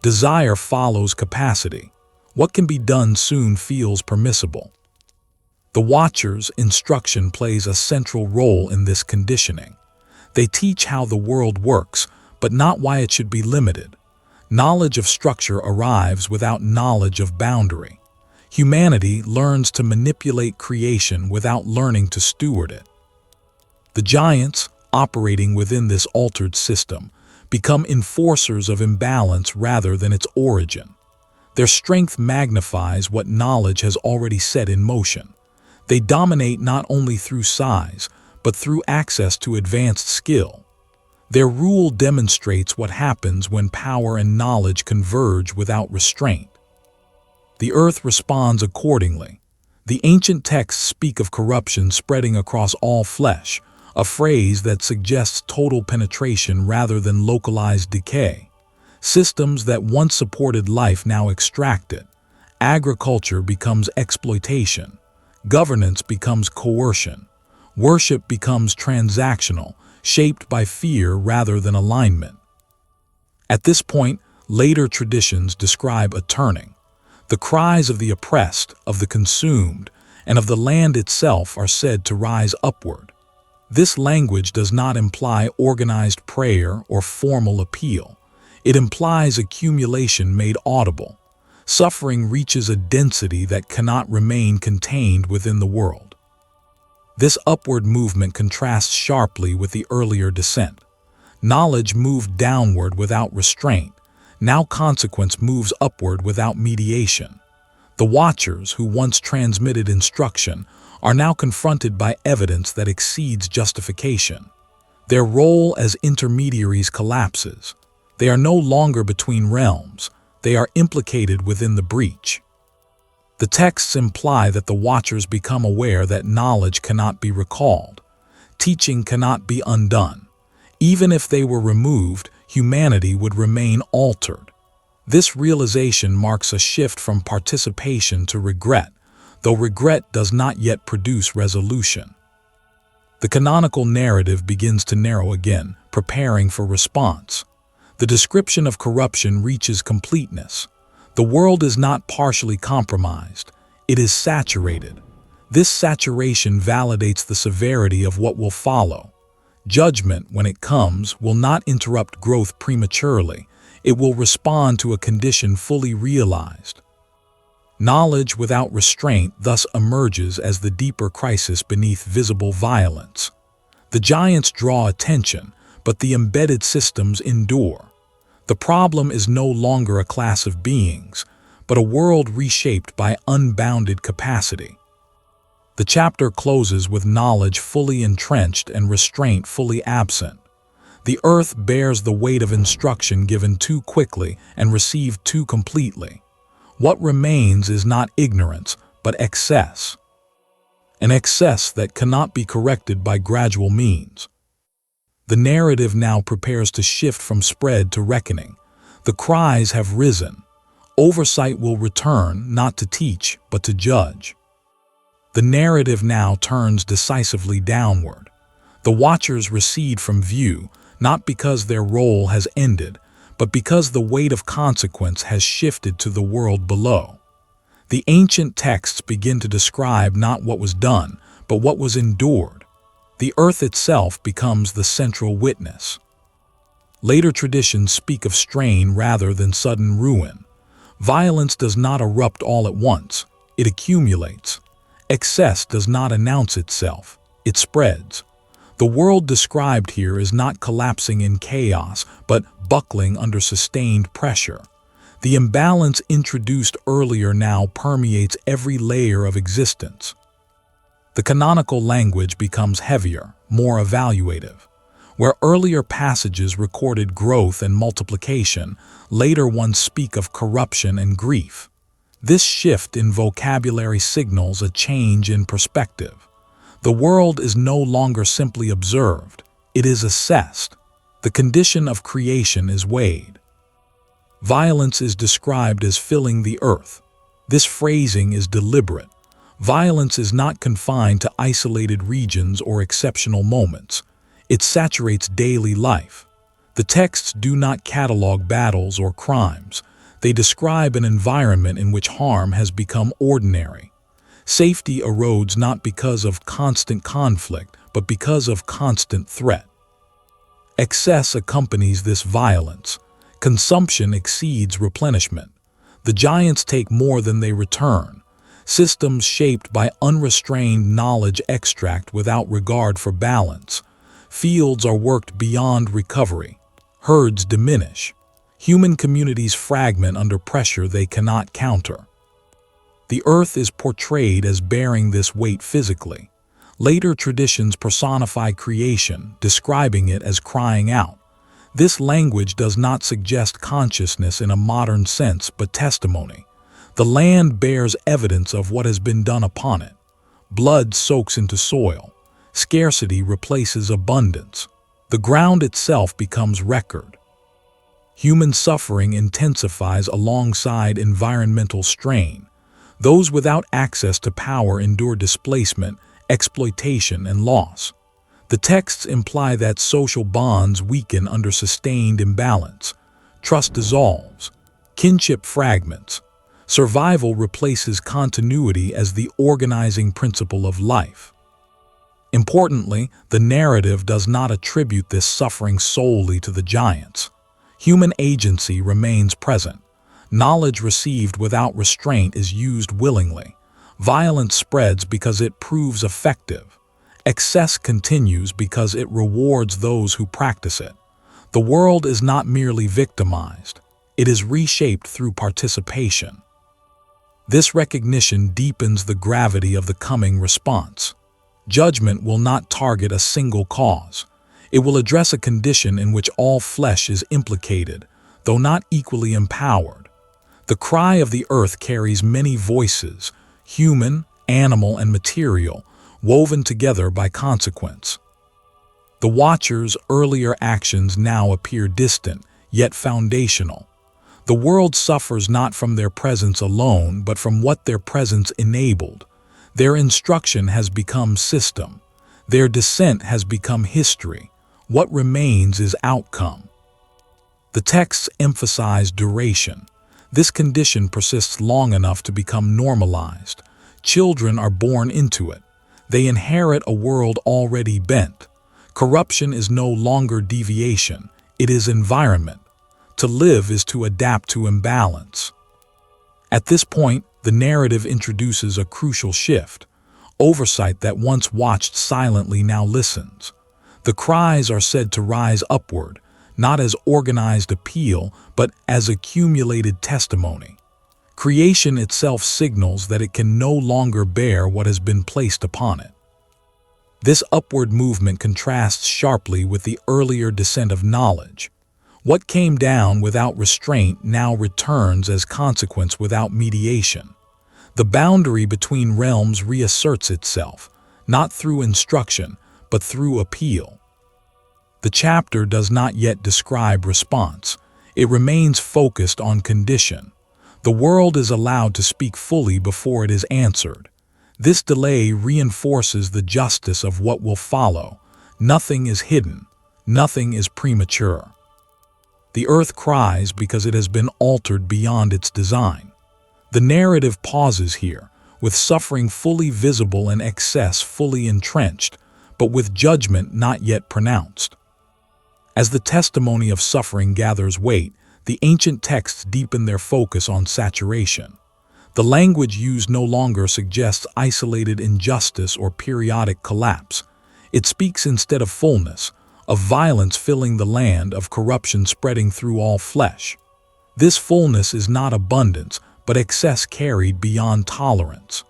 Desire follows capacity. What can be done soon feels permissible. The Watcher's instruction plays a central role in this conditioning. They teach how the world works, but not why it should be limited. Knowledge of structure arrives without knowledge of boundary. Humanity learns to manipulate creation without learning to steward it. The giants, operating within this altered system, become enforcers of imbalance rather than its origin. Their strength magnifies what knowledge has already set in motion. They dominate not only through size, but through access to advanced skill. Their rule demonstrates what happens when power and knowledge converge without restraint. The earth responds accordingly. The ancient texts speak of corruption spreading across all flesh, a phrase that suggests total penetration rather than localized decay. Systems that once supported life now extract it. Agriculture becomes exploitation. Governance becomes coercion. Worship becomes transactional, shaped by fear rather than alignment. At this point, later traditions describe a turning. The cries of the oppressed, of the consumed, and of the land itself are said to rise upward. This language does not imply organized prayer or formal appeal. It implies accumulation made audible. Suffering reaches a density that cannot remain contained within the world. This upward movement contrasts sharply with the earlier descent. Knowledge moved downward without restraint. Now consequence moves upward without mediation. The Watchers, who once transmitted instruction, are now confronted by evidence that exceeds justification. Their role as intermediaries collapses. They are no longer between realms. They are implicated within the breach. The texts imply that the Watchers become aware that knowledge cannot be recalled. Teaching cannot be undone. Even if they were removed, humanity would remain altered. This realization marks a shift from participation to regret, though regret does not yet produce resolution. The canonical narrative begins to narrow again, preparing for response. The description of corruption reaches completeness. The world is not partially compromised, it is saturated. This saturation validates the severity of what will follow. Judgment, when it comes, will not interrupt growth prematurely. It will respond to a condition fully realized. Knowledge without restraint thus emerges as the deeper crisis beneath visible violence. The giants draw attention, but the embedded systems endure. The problem is no longer a class of beings, but a world reshaped by unbounded capacity. The chapter closes with knowledge fully entrenched and restraint fully absent. The earth bears the weight of instruction given too quickly and received too completely. What remains is not ignorance, but excess. An excess that cannot be corrected by gradual means. The narrative now prepares to shift from spread to reckoning. The cries have risen. Oversight will return, not to teach, but to judge. The narrative now turns decisively downward. The Watchers recede from view, not because their role has ended, but because the weight of consequence has shifted to the world below. The ancient texts begin to describe not what was done, but what was endured. The earth itself becomes the central witness. Later traditions speak of strain rather than sudden ruin. Violence does not erupt all at once, it accumulates. Excess does not announce itself, it spreads. The world described here is not collapsing in chaos, but buckling under sustained pressure. The imbalance introduced earlier now permeates every layer of existence. The canonical language becomes heavier, more evaluative. Where earlier passages recorded growth and multiplication, later ones speak of corruption and grief. This shift in vocabulary signals a change in perspective. The world is no longer simply observed, it is assessed. The condition of creation is weighed. Violence is described as filling the earth. This phrasing is deliberate. Violence is not confined to isolated regions or exceptional moments. It saturates daily life. The texts do not catalog battles or crimes. They describe an environment in which harm has become ordinary. Safety erodes not because of constant conflict, but because of constant threat. Excess accompanies this violence. Consumption exceeds replenishment. The giants take more than they return. Systems shaped by unrestrained knowledge extract without regard for balance. Fields are worked beyond recovery. Herds diminish. Human communities fragment under pressure they cannot counter. The earth is portrayed as bearing this weight physically. Later traditions personify creation, describing it as crying out. This language does not suggest consciousness in a modern sense, but testimony. The land bears evidence of what has been done upon it. Blood soaks into soil. Scarcity replaces abundance. The ground itself becomes record. Human suffering intensifies alongside environmental strain. Those without access to power endure displacement, exploitation, and loss. The texts imply that social bonds weaken under sustained imbalance. Trust dissolves. Kinship fragments. Survival replaces continuity as the organizing principle of life. Importantly, the narrative does not attribute this suffering solely to the giants. Human agency remains present. Knowledge received without restraint is used willingly. Violence spreads because it proves effective. Excess continues because it rewards those who practice it. The world is not merely victimized. It is reshaped through participation. This recognition deepens the gravity of the coming response. Judgment will not target a single cause. It will address a condition in which all flesh is implicated, though not equally empowered. The cry of the earth carries many voices, human, animal, and material, woven together by consequence. The Watcher's earlier actions now appear distant, yet foundational. The world suffers not from their presence alone, but from what their presence enabled. Their instruction has become system. Their descent has become history. What remains is outcome. The texts emphasize duration. This condition persists long enough to become normalized. Children are born into it. They inherit a world already bent. Corruption is no longer deviation. It is environment. To live is to adapt to imbalance. At this point, the narrative introduces a crucial shift. Oversight that once watched silently now listens. The cries are said to rise upward, not as organized appeal, but as accumulated testimony. Creation itself signals that it can no longer bear what has been placed upon it. This upward movement contrasts sharply with the earlier descent of knowledge. What came down without restraint now returns as consequence without mediation. The boundary between realms reasserts itself, not through instruction, but through appeal. The chapter does not yet describe response. It remains focused on condition. The world is allowed to speak fully before it is answered. This delay reinforces the justice of what will follow. Nothing is hidden. Nothing is premature. The earth cries because it has been altered beyond its design. The narrative pauses here, with suffering fully visible and excess fully entrenched, but with judgment not yet pronounced. As the testimony of suffering gathers weight, the ancient texts deepen their focus on saturation. The language used no longer suggests isolated injustice or periodic collapse. It speaks instead of fullness, of violence filling the land, of corruption spreading through all flesh. This fullness is not abundance, but excess carried beyond tolerance.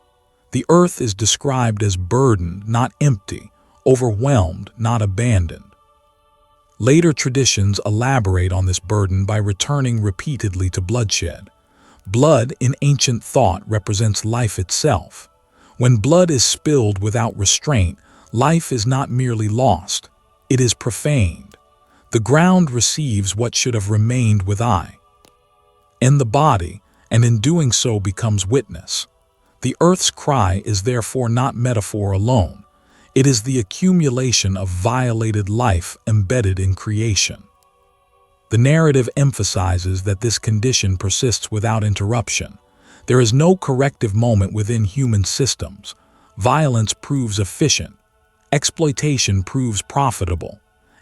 The earth is described as burdened, not empty, overwhelmed, not abandoned. Later traditions elaborate on this burden by returning repeatedly to bloodshed. Blood in ancient thought represents life itself. When blood is spilled without restraint, life is not merely lost, it is profaned. The ground receives what should have remained with I. And the body, and in doing so becomes witness. The earth's cry is therefore not metaphor alone. It is the accumulation of violated life embedded in creation. The narrative emphasizes that this condition persists without interruption. There is no corrective moment within human systems. Violence proves efficient. Exploitation proves profitable.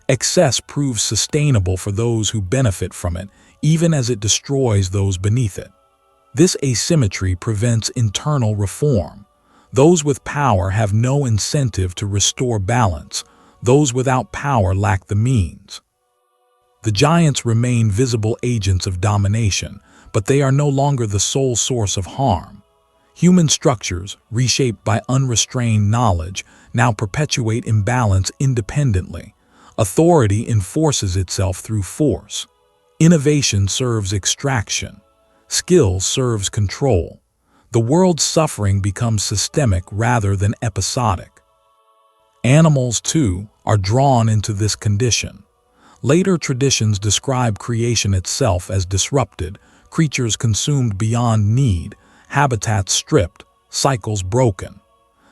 Excess proves sustainable for those who benefit from it, even as it destroys those beneath it. This asymmetry prevents internal reform. Those with power have no incentive to restore balance. Those without power lack the means. The giants remain visible agents of domination, but they are no longer the sole source of harm. Human structures, reshaped by unrestrained knowledge, now perpetuate imbalance independently. Authority enforces itself through force. Innovation serves extraction. Skill serves control. The world's suffering becomes systemic rather than episodic. Animals, too, are drawn into this condition. Later traditions describe creation itself as disrupted, creatures consumed beyond need, habitats stripped, cycles broken.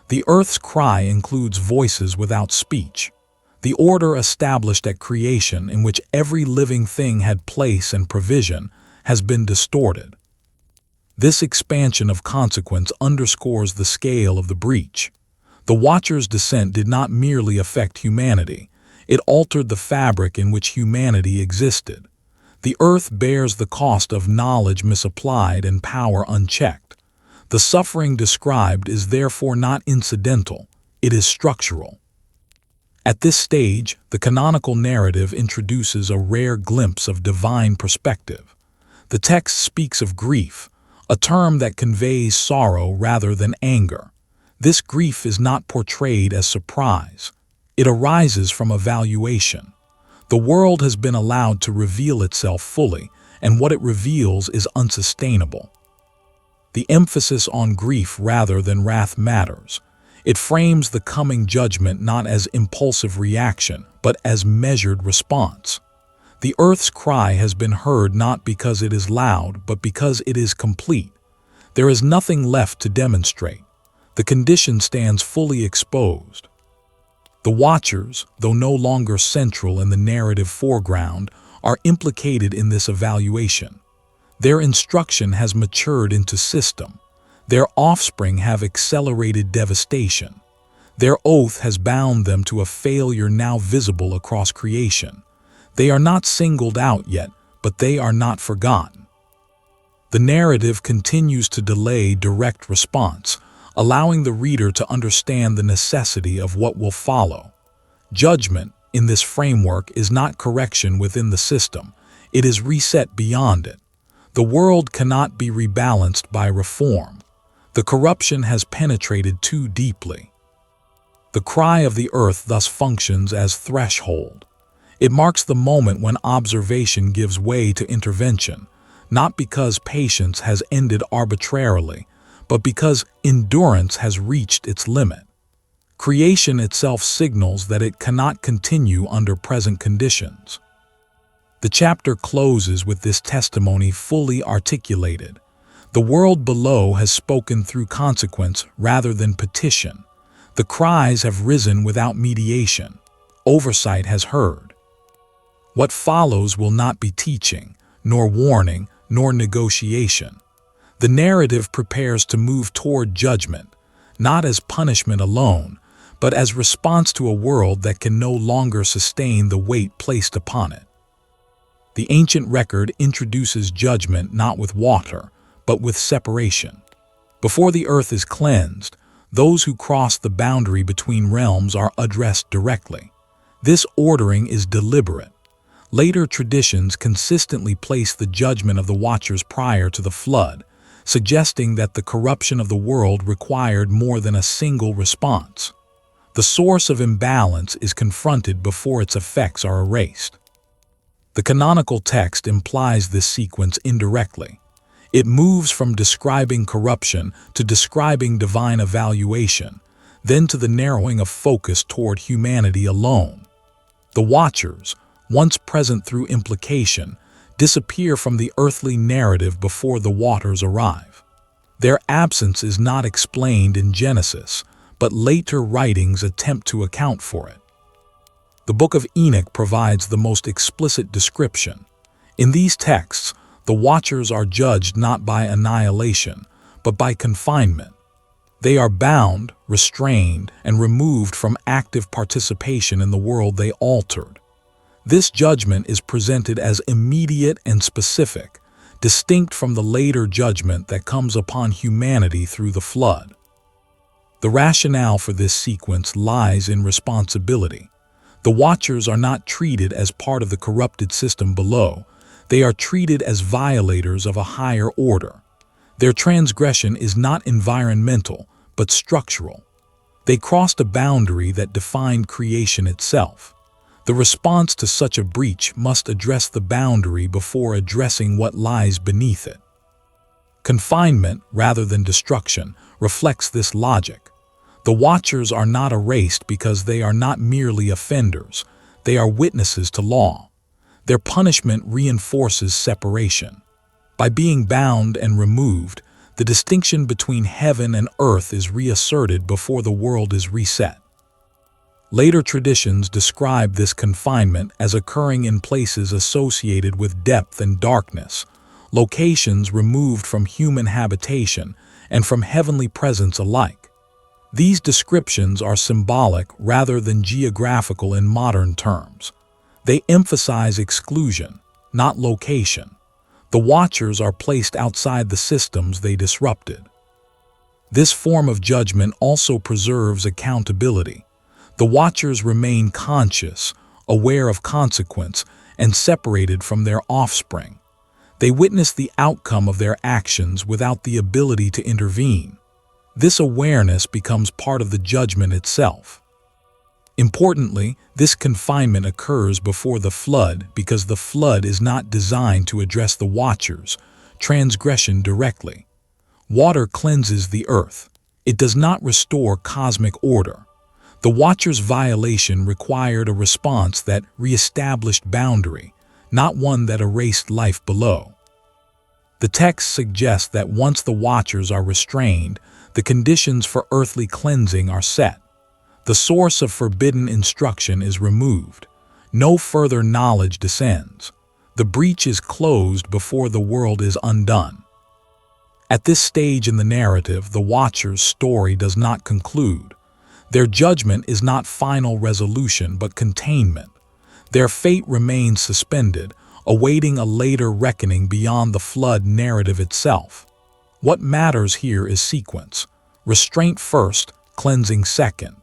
The earth's cry includes voices without speech. The order established at creation, in which every living thing had place and provision, has been distorted. This expansion of consequence underscores the scale of the breach. The Watcher's descent did not merely affect humanity. It altered the fabric in which humanity existed. The earth bears the cost of knowledge misapplied and power unchecked. The suffering described is therefore not incidental, it is structural. At this stage, the canonical narrative introduces a rare glimpse of divine perspective. The text speaks of grief, a term that conveys sorrow rather than anger. This grief is not portrayed as surprise. It arises from evaluation. The world has been allowed to reveal itself fully, and what it reveals is unsustainable. The emphasis on grief rather than wrath matters. It frames the coming judgment not as impulsive reaction, but as measured response. The earth's cry has been heard not because it is loud, but because it is complete. There is nothing left to demonstrate. The condition stands fully exposed. The Watchers, though no longer central in the narrative foreground, are implicated in this evaluation. Their instruction has matured into system. Their offspring have accelerated devastation. Their oath has bound them to a failure now visible across creation. They are not singled out yet, but they are not forgotten. The narrative continues to delay direct response, allowing the reader to understand the necessity of what will follow. Judgment, in this framework, is not correction within the system. It is reset beyond it. The world cannot be rebalanced by reform. The corruption has penetrated too deeply. The cry of the earth thus functions as threshold. It marks the moment when observation gives way to intervention, not because patience has ended arbitrarily, but because endurance has reached its limit. Creation itself signals that it cannot continue under present conditions. The chapter closes with this testimony fully articulated. The world below has spoken through consequence rather than petition. The cries have risen without mediation. Oversight has heard. What follows will not be teaching, nor warning, nor negotiation. The narrative prepares to move toward judgment, not as punishment alone, but as response to a world that can no longer sustain the weight placed upon it. The ancient record introduces judgment not with water, but with separation. Before the earth is cleansed, those who cross the boundary between realms are addressed directly. This ordering is deliberate. Later traditions consistently place the judgment of the Watchers prior to the flood, suggesting that the corruption of the world required more than a single response. The source of imbalance is confronted before its effects are erased. The canonical text implies this sequence indirectly. It moves from describing corruption to describing divine evaluation, then to the narrowing of focus toward humanity alone. The Watchers, once present through implication, disappear from the earthly narrative before the waters arrive. Their absence is not explained in Genesis, but later writings attempt to account for it. The Book of Enoch provides the most explicit description. In these texts, the Watchers are judged not by annihilation, but by confinement. They are bound, restrained, and removed from active participation in the world they altered. This judgment is presented as immediate and specific, distinct from the later judgment that comes upon humanity through the flood. The rationale for this sequence lies in responsibility. The Watchers are not treated as part of the corrupted system below. They are treated as violators of a higher order. Their transgression is not environmental, but structural. They crossed a boundary that defined creation itself. The response to such a breach must address the boundary before addressing what lies beneath it. Confinement, rather than destruction, reflects this logic. The Watchers are not erased because they are not merely offenders. They are witnesses to law. Their punishment reinforces separation. By being bound and removed, the distinction between heaven and earth is reasserted before the world is reset. Later traditions describe this confinement as occurring in places associated with depth and darkness, locations removed from human habitation and from heavenly presence alike. These descriptions are symbolic rather than geographical in modern terms. They emphasize exclusion, not location. The Watchers are placed outside the systems they disrupted. This form of judgment also preserves accountability. The Watchers remain conscious, aware of consequence, and separated from their offspring. They witness the outcome of their actions without the ability to intervene. This awareness becomes part of the judgment itself. Importantly, this confinement occurs before the flood because the flood is not designed to address the Watchers' transgression directly. Water cleanses the earth. It does not restore cosmic order. The Watchers' violation required a response that reestablished boundary, not one that erased life below. The text suggests that once the Watchers are restrained, the conditions for earthly cleansing are set. The source of forbidden instruction is removed. No further knowledge descends. The breach is closed before the world is undone. At this stage in the narrative, the Watchers' story does not conclude. Their judgment is not final resolution but containment. Their fate remains suspended, awaiting a later reckoning beyond the flood narrative itself. What matters here is sequence. Restraint first, cleansing second.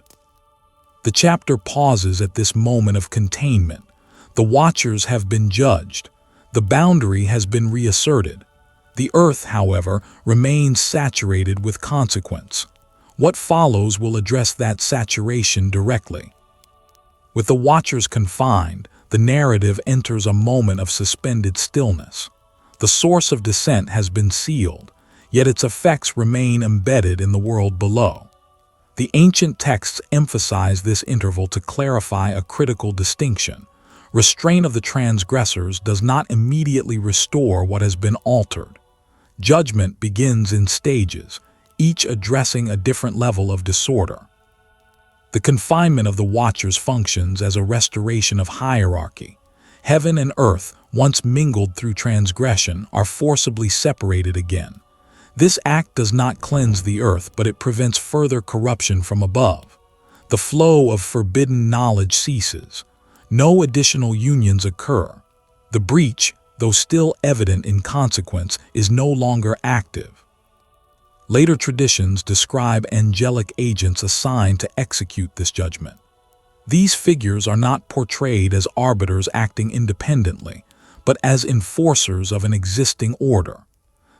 The chapter pauses at this moment of containment. The Watchers have been judged. The boundary has been reasserted. The earth, however, remains saturated with consequence. What follows will address that saturation directly. With the Watchers confined, the narrative enters a moment of suspended stillness. The source of descent has been sealed, yet its effects remain embedded in the world below. The ancient texts emphasize this interval to clarify a critical distinction. Restraint of the transgressors does not immediately restore what has been altered. Judgment begins in stages, each addressing a different level of disorder. The confinement of the Watchers functions as a restoration of hierarchy. Heaven and earth, once mingled through transgression, are forcibly separated again. This act does not cleanse the earth, but it prevents further corruption from above. The flow of forbidden knowledge ceases. No additional unions occur. The breach, though still evident in consequence, is no longer active. Later traditions describe angelic agents assigned to execute this judgment. These figures are not portrayed as arbiters acting independently, but as enforcers of an existing order.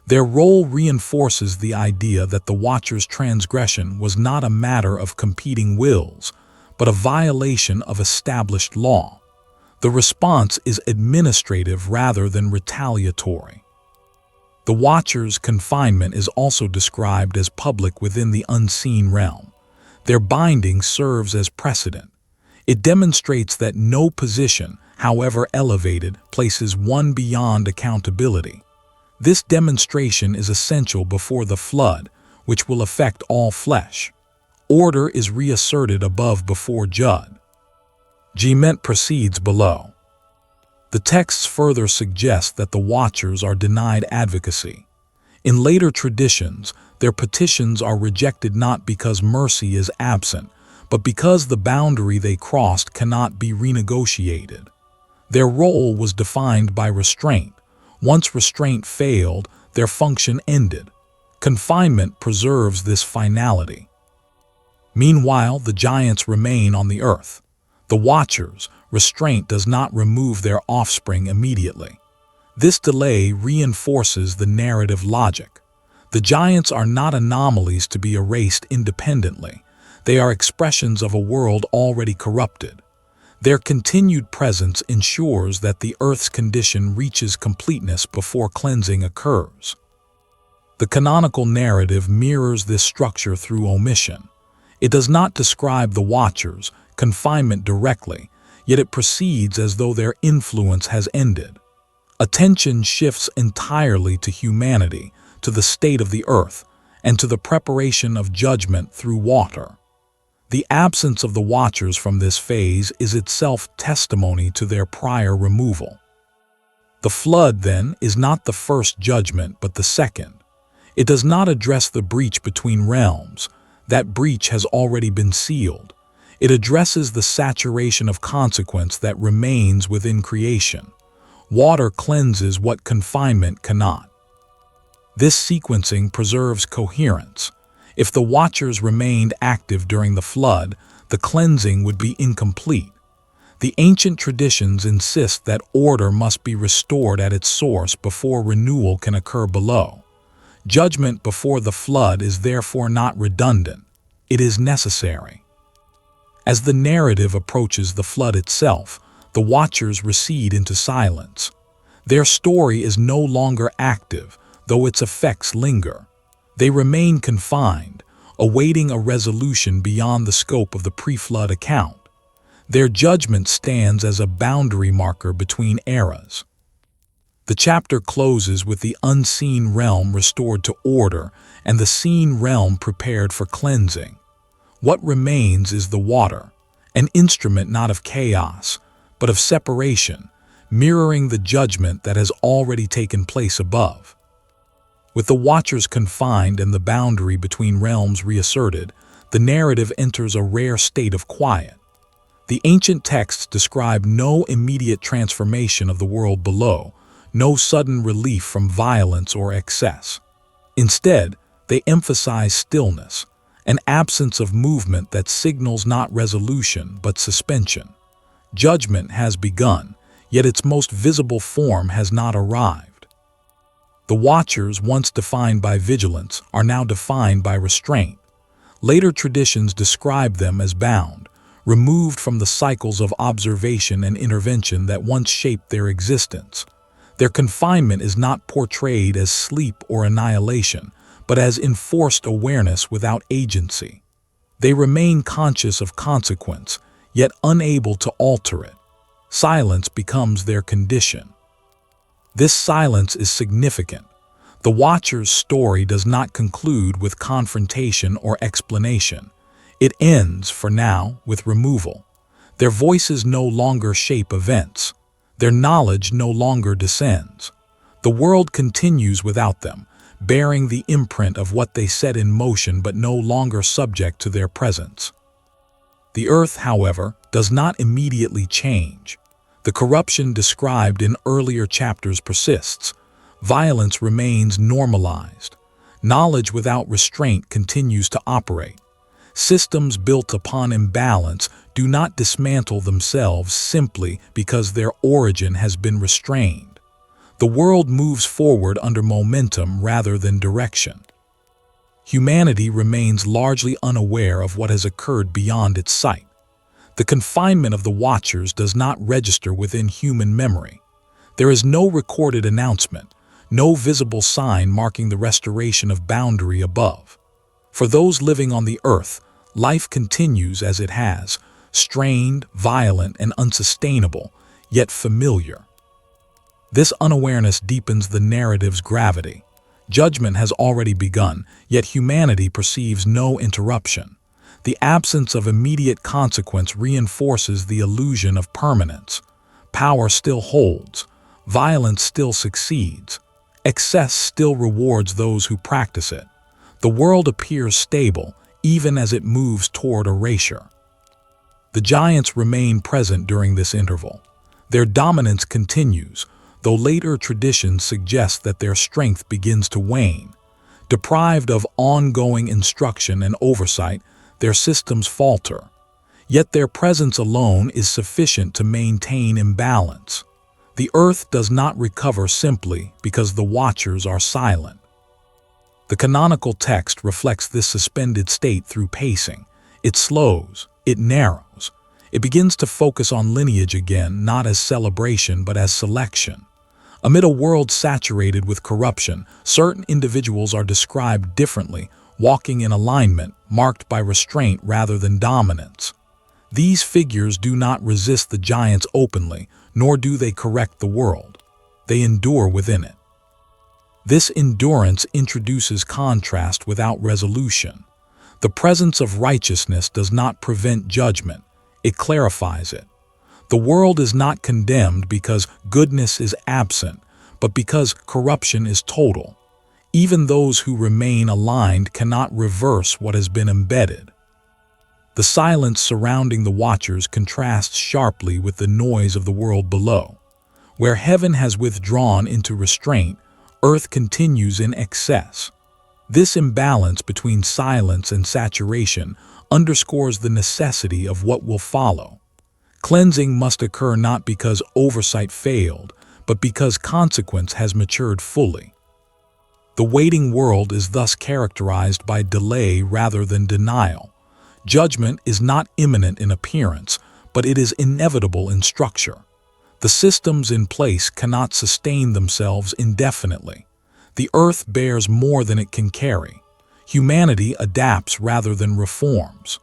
Their role reinforces the idea that the Watchers' transgression was not a matter of competing wills, but a violation of established law. The response is administrative rather than retaliatory. The Watchers' confinement is also described as public within the unseen realm. Their binding serves as precedent. It demonstrates that no position, however elevated, places one beyond accountability. This demonstration is essential before the flood, which will affect all flesh. Order is reasserted above before judgment proceeds below. The texts further suggest that the watchers are denied advocacy. In later traditions, their petitions are rejected not because mercy is absent, but because the boundary they crossed cannot be renegotiated. Their role was defined by restraint. Once restraint failed, their function ended. Confinement preserves this finality. Meanwhile, the giants remain on the earth. The watchers' restraint does not remove their offspring immediately. This delay reinforces the narrative logic. The giants are not anomalies to be erased independently. They are expressions of a world already corrupted. Their continued presence ensures that the earth's condition reaches completeness before cleansing occurs. The canonical narrative mirrors this structure through omission. It does not describe the watchers' confinement directly, yet it proceeds as though their influence has ended. Attention shifts entirely to humanity, to the state of the earth, and to the preparation of judgment through water. The absence of the watchers from this phase is itself testimony to their prior removal. The flood, then, is not the first judgment but the second. It does not address the breach between realms. That breach has already been sealed. It addresses the saturation of consequence that remains within creation. Water cleanses what confinement cannot. This sequencing preserves coherence. If the watchers remained active during the flood, the cleansing would be incomplete. The ancient traditions insist that order must be restored at its source before renewal can occur below. Judgment before the flood is therefore not redundant. It is necessary. As the narrative approaches the flood itself, the watchers recede into silence. Their story is no longer active, though its effects linger. They remain confined, awaiting a resolution beyond the scope of the pre-flood account. Their judgment stands as a boundary marker between eras. The chapter closes with the unseen realm restored to order and the seen realm prepared for cleansing. What remains is the water, an instrument not of chaos, but of separation, mirroring the judgment that has already taken place above. With the watchers confined and the boundary between realms reasserted, the narrative enters a rare state of quiet. The ancient texts describe no immediate transformation of the world below, no sudden relief from violence or excess. Instead, they emphasize stillness, an absence of movement that signals not resolution but suspension. Judgment has begun, yet its most visible form has not arrived. The watchers, once defined by vigilance, are now defined by restraint. Later traditions describe them as bound, removed from the cycles of observation and intervention that once shaped their existence. Their confinement is not portrayed as sleep or annihilation, but as enforced awareness without agency. They remain conscious of consequence, yet unable to alter it. Silence becomes their condition. This silence is significant. The watcher's story does not conclude with confrontation or explanation. It ends, for now, with removal. Their voices no longer shape events. Their knowledge no longer descends. The world continues without them, bearing the imprint of what they set in motion but no longer subject to their presence. The earth, however, does not immediately change. The corruption described in earlier chapters persists. Violence remains normalized. Knowledge without restraint continues to operate. Systems built upon imbalance do not dismantle themselves simply because their origin has been restrained. The world moves forward under momentum rather than direction. Humanity remains largely unaware of what has occurred beyond its sight. The confinement of the watchers does not register within human memory. There is no recorded announcement, no visible sign marking the restoration of boundary above. For those living on the earth, life continues as it has, strained, violent, and unsustainable, yet familiar. This unawareness deepens the narrative's gravity. Judgment has already begun, yet humanity perceives no interruption. The absence of immediate consequence reinforces the illusion of permanence. Power still holds. Violence still succeeds. Excess still rewards those who practice it. The world appears stable, even as it moves toward erasure. The giants remain present during this interval. Their dominance continues, though later traditions suggest that their strength begins to wane. Deprived of ongoing instruction and oversight, their systems falter. Yet their presence alone is sufficient to maintain imbalance. The earth does not recover simply because the watchers are silent. The canonical text reflects this suspended state through pacing. It slows, it narrows. It begins to focus on lineage again, not as celebration but as selection. Amid a world saturated with corruption, certain individuals are described differently, walking in alignment, marked by restraint rather than dominance. These figures do not resist the giants openly, nor do they correct the world. They endure within it. This endurance introduces contrast without resolution. The presence of righteousness does not prevent judgment, it clarifies it. The world is not condemned because goodness is absent, but because corruption is total. Even those who remain aligned cannot reverse what has been embedded. The silence surrounding the watchers contrasts sharply with the noise of the world below. Where heaven has withdrawn into restraint, earth continues in excess. This imbalance between silence and saturation underscores the necessity of what will follow. Cleansing must occur not because oversight failed, but because consequence has matured fully. The waiting world is thus characterized by delay rather than denial. Judgment is not imminent in appearance, but it is inevitable in structure. The systems in place cannot sustain themselves indefinitely. The earth bears more than it can carry. Humanity adapts rather than reforms.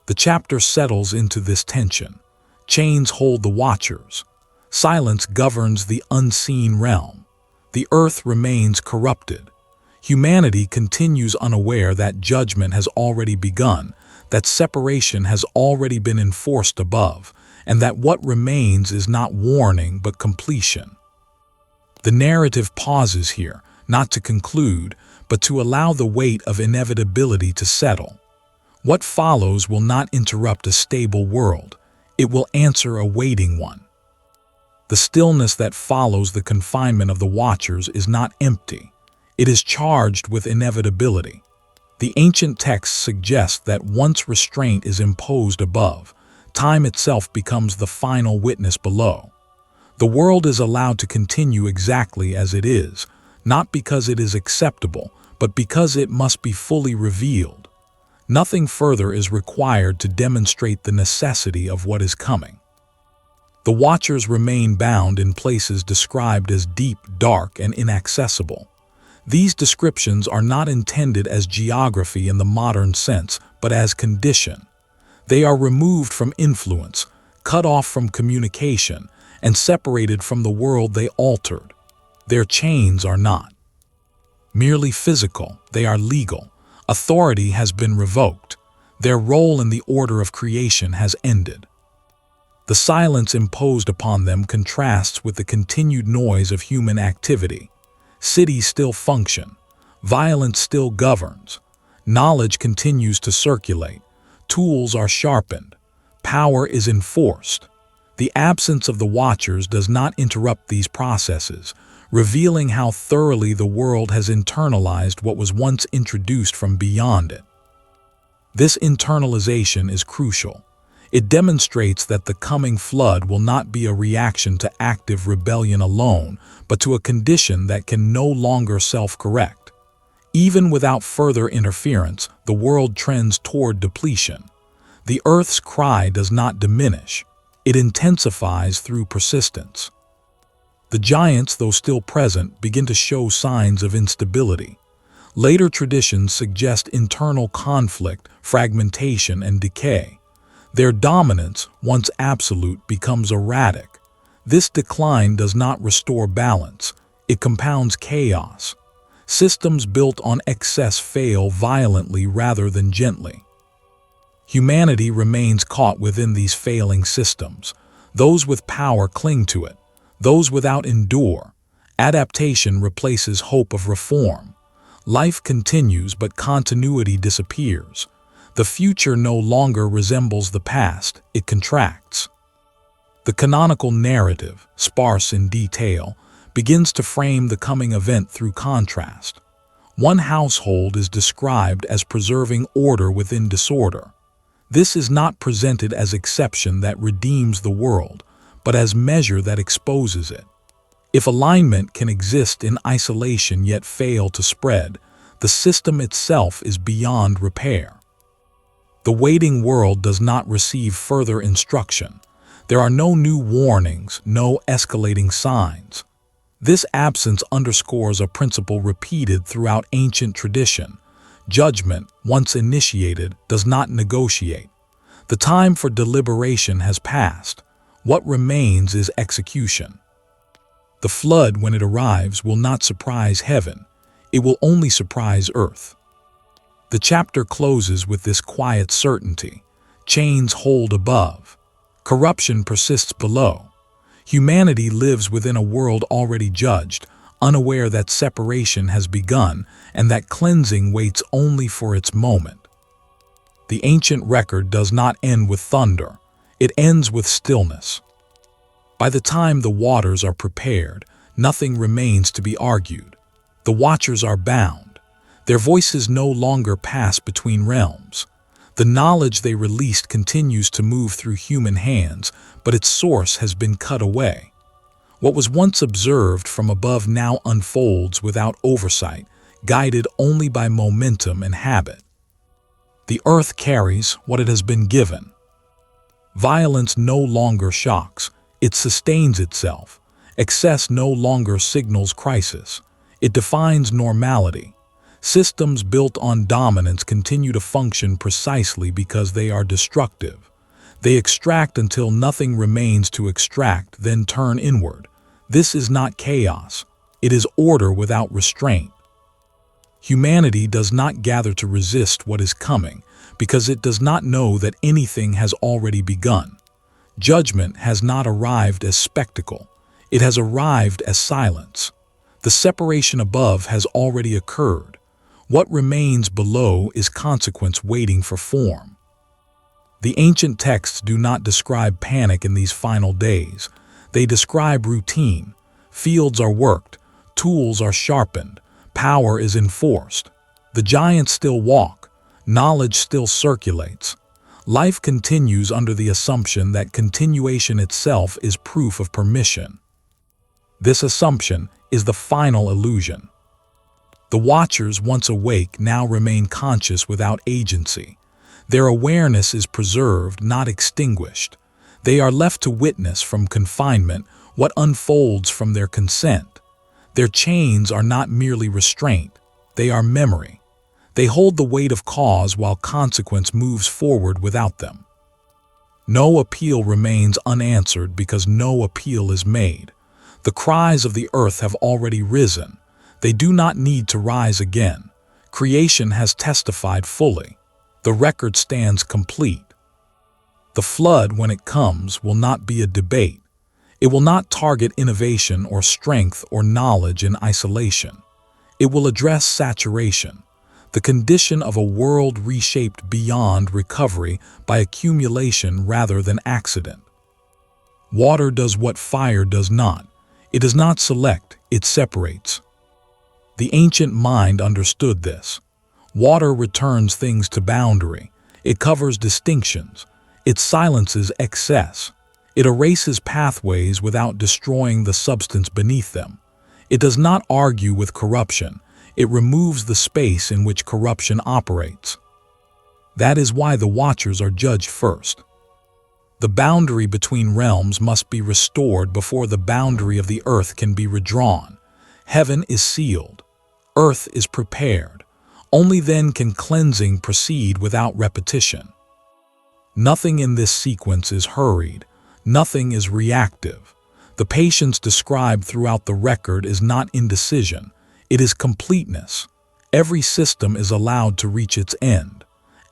The chapter settles into this tension. Chains hold the watchers. Silence governs the unseen realm. The earth remains corrupted. Humanity continues unaware that judgment has already begun, that separation has already been enforced above, and that what remains is not warning but completion. The narrative pauses here, not to conclude, but to allow the weight of inevitability to settle. What follows will not interrupt a stable world. It will answer a waiting one. The stillness that follows the confinement of the watchers is not empty. It is charged with inevitability. The ancient texts suggest that once restraint is imposed above, time itself becomes the final witness below. The world is allowed to continue exactly as it is, not because it is acceptable, but because it must be fully revealed. Nothing further is required to demonstrate the necessity of what is coming. The watchers remain bound in places described as deep, dark, and inaccessible. These descriptions are not intended as geography in the modern sense, but as condition. They are removed from influence, cut off from communication, and separated from the world they altered. Their chains are not merely physical, they are legal. Authority has been revoked. Their role in the order of creation has ended. The silence imposed upon them contrasts with the continued noise of human activity. Cities still function. Violence still governs. Knowledge continues to circulate. Tools are sharpened. Power is enforced. The absence of the watchers does not interrupt these processes, revealing how thoroughly the world has internalized what was once introduced from beyond it. This internalization is crucial. It demonstrates that the coming flood will not be a reaction to active rebellion alone, but to a condition that can no longer self-correct. Even without further interference, the world trends toward depletion. The earth's cry does not diminish. It intensifies through persistence. The giants, though still present, begin to show signs of instability. Later traditions suggest internal conflict, fragmentation, and decay. Their dominance, once absolute, becomes erratic. This decline does not restore balance, it compounds chaos. Systems built on excess fail violently rather than gently. Humanity remains caught within these failing systems. Those with power cling to it, those without endure. Adaptation replaces hope of reform. Life continues, but continuity disappears. The future no longer resembles the past, it contracts. The canonical narrative, sparse in detail, begins to frame the coming event through contrast. One household is described as preserving order within disorder. This is not presented as exception that redeems the world, but as measure that exposes it. If alignment can exist in isolation yet fail to spread, the system itself is beyond repair. The waiting world does not receive further instruction. There are no new warnings, no escalating signs. This absence underscores a principle repeated throughout ancient tradition. Judgment, once initiated, does not negotiate. The time for deliberation has passed. What remains is execution. The flood, when it arrives, will not surprise heaven. It will only surprise earth. The chapter closes with this quiet certainty. Chains hold above. Corruption persists below. Humanity lives within a world already judged, unaware that separation has begun and that cleansing waits only for its moment. The ancient record does not end with thunder. It ends with stillness. By the time the waters are prepared, nothing remains to be argued. The watchers are bound. Their voices no longer pass between realms. The knowledge they released continues to move through human hands, but its source has been cut away. What was once observed from above now unfolds without oversight, guided only by momentum and habit. The earth carries what it has been given. Violence no longer shocks, it sustains itself. Excess no longer signals crisis, it defines normality. Systems built on dominance continue to function precisely because they are destructive. They extract until nothing remains to extract, then turn inward. This is not chaos. It is order without restraint. Humanity does not gather to resist what is coming because it does not know that anything has already begun. Judgment has not arrived as spectacle. It has arrived as silence. The separation above has already occurred. What remains below is consequence waiting for form. The ancient texts do not describe panic in these final days. They describe routine. Fields are worked, tools are sharpened, power is enforced. The giants still walk, knowledge still circulates. Life continues under the assumption that continuation itself is proof of permission. This assumption is the final illusion. The watchers, once awake, now remain conscious without agency. Their awareness is preserved, not extinguished. They are left to witness from confinement what unfolds from their consent. Their chains are not merely restraint, they are memory. They hold the weight of cause while consequence moves forward without them. No appeal remains unanswered because no appeal is made. The cries of the earth have already risen. They do not need to rise again. Creation has testified fully. The record stands complete. The flood, when it comes, will not be a debate. It will not target innovation or strength or knowledge in isolation. It will address saturation, the condition of a world reshaped beyond recovery by accumulation rather than accident. Water does what fire does not. It does not select, it separates. The ancient mind understood this. Water returns things to boundary. It covers distinctions. It silences excess. It erases pathways without destroying the substance beneath them. It does not argue with corruption. It removes the space in which corruption operates. That is why the watchers are judged first. The boundary between realms must be restored before the boundary of the earth can be redrawn. Heaven is sealed. Earth is prepared. Only then can cleansing proceed without repetition. Nothing in this sequence is hurried. Nothing is reactive. The patience described throughout the record is not indecision, it is completeness. Every system is allowed to reach its end.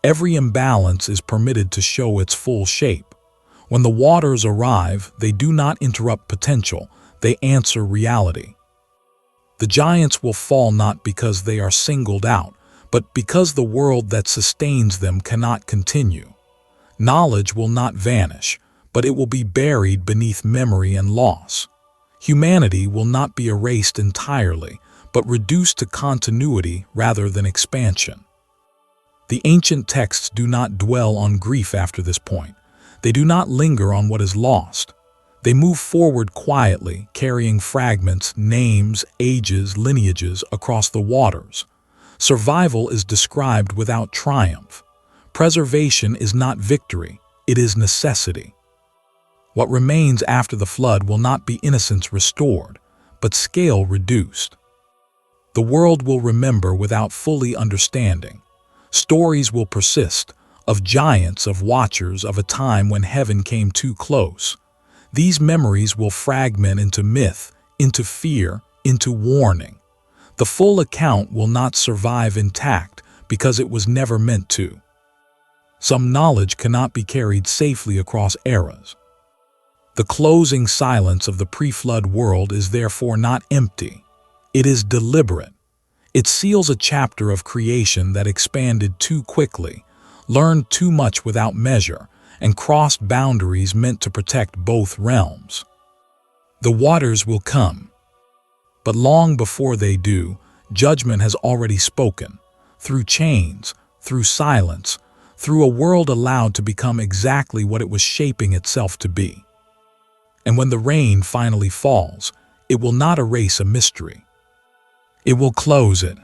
Every imbalance is permitted to show its full shape. When the waters arrive, they do not interrupt potential, they answer reality. The giants will fall not because they are singled out, but because the world that sustains them cannot continue. Knowledge will not vanish, but it will be buried beneath memory and loss. Humanity will not be erased entirely, but reduced to continuity rather than expansion. The ancient texts do not dwell on grief after this point. They do not linger on what is lost. They move forward quietly, carrying fragments, names, ages, lineages across the waters. Survival is described without triumph. Preservation is not victory, it is necessity. What remains after the flood will not be innocence restored, but scale reduced. The world will remember without fully understanding. Stories will persist, of giants, of watchers, of a time when heaven came too close. These memories will fragment into myth, into fear, into warning. The full account will not survive intact because it was never meant to. Some knowledge cannot be carried safely across eras. The closing silence of the pre-flood world is therefore not empty. It is deliberate. It seals a chapter of creation that expanded too quickly, learned too much without measure, and crossed boundaries meant to protect both realms. The waters will come. But long before they do, judgment has already spoken, through chains, through silence, through a world allowed to become exactly what it was shaping itself to be. And when the rain finally falls, it will not erase a mystery. It will close it.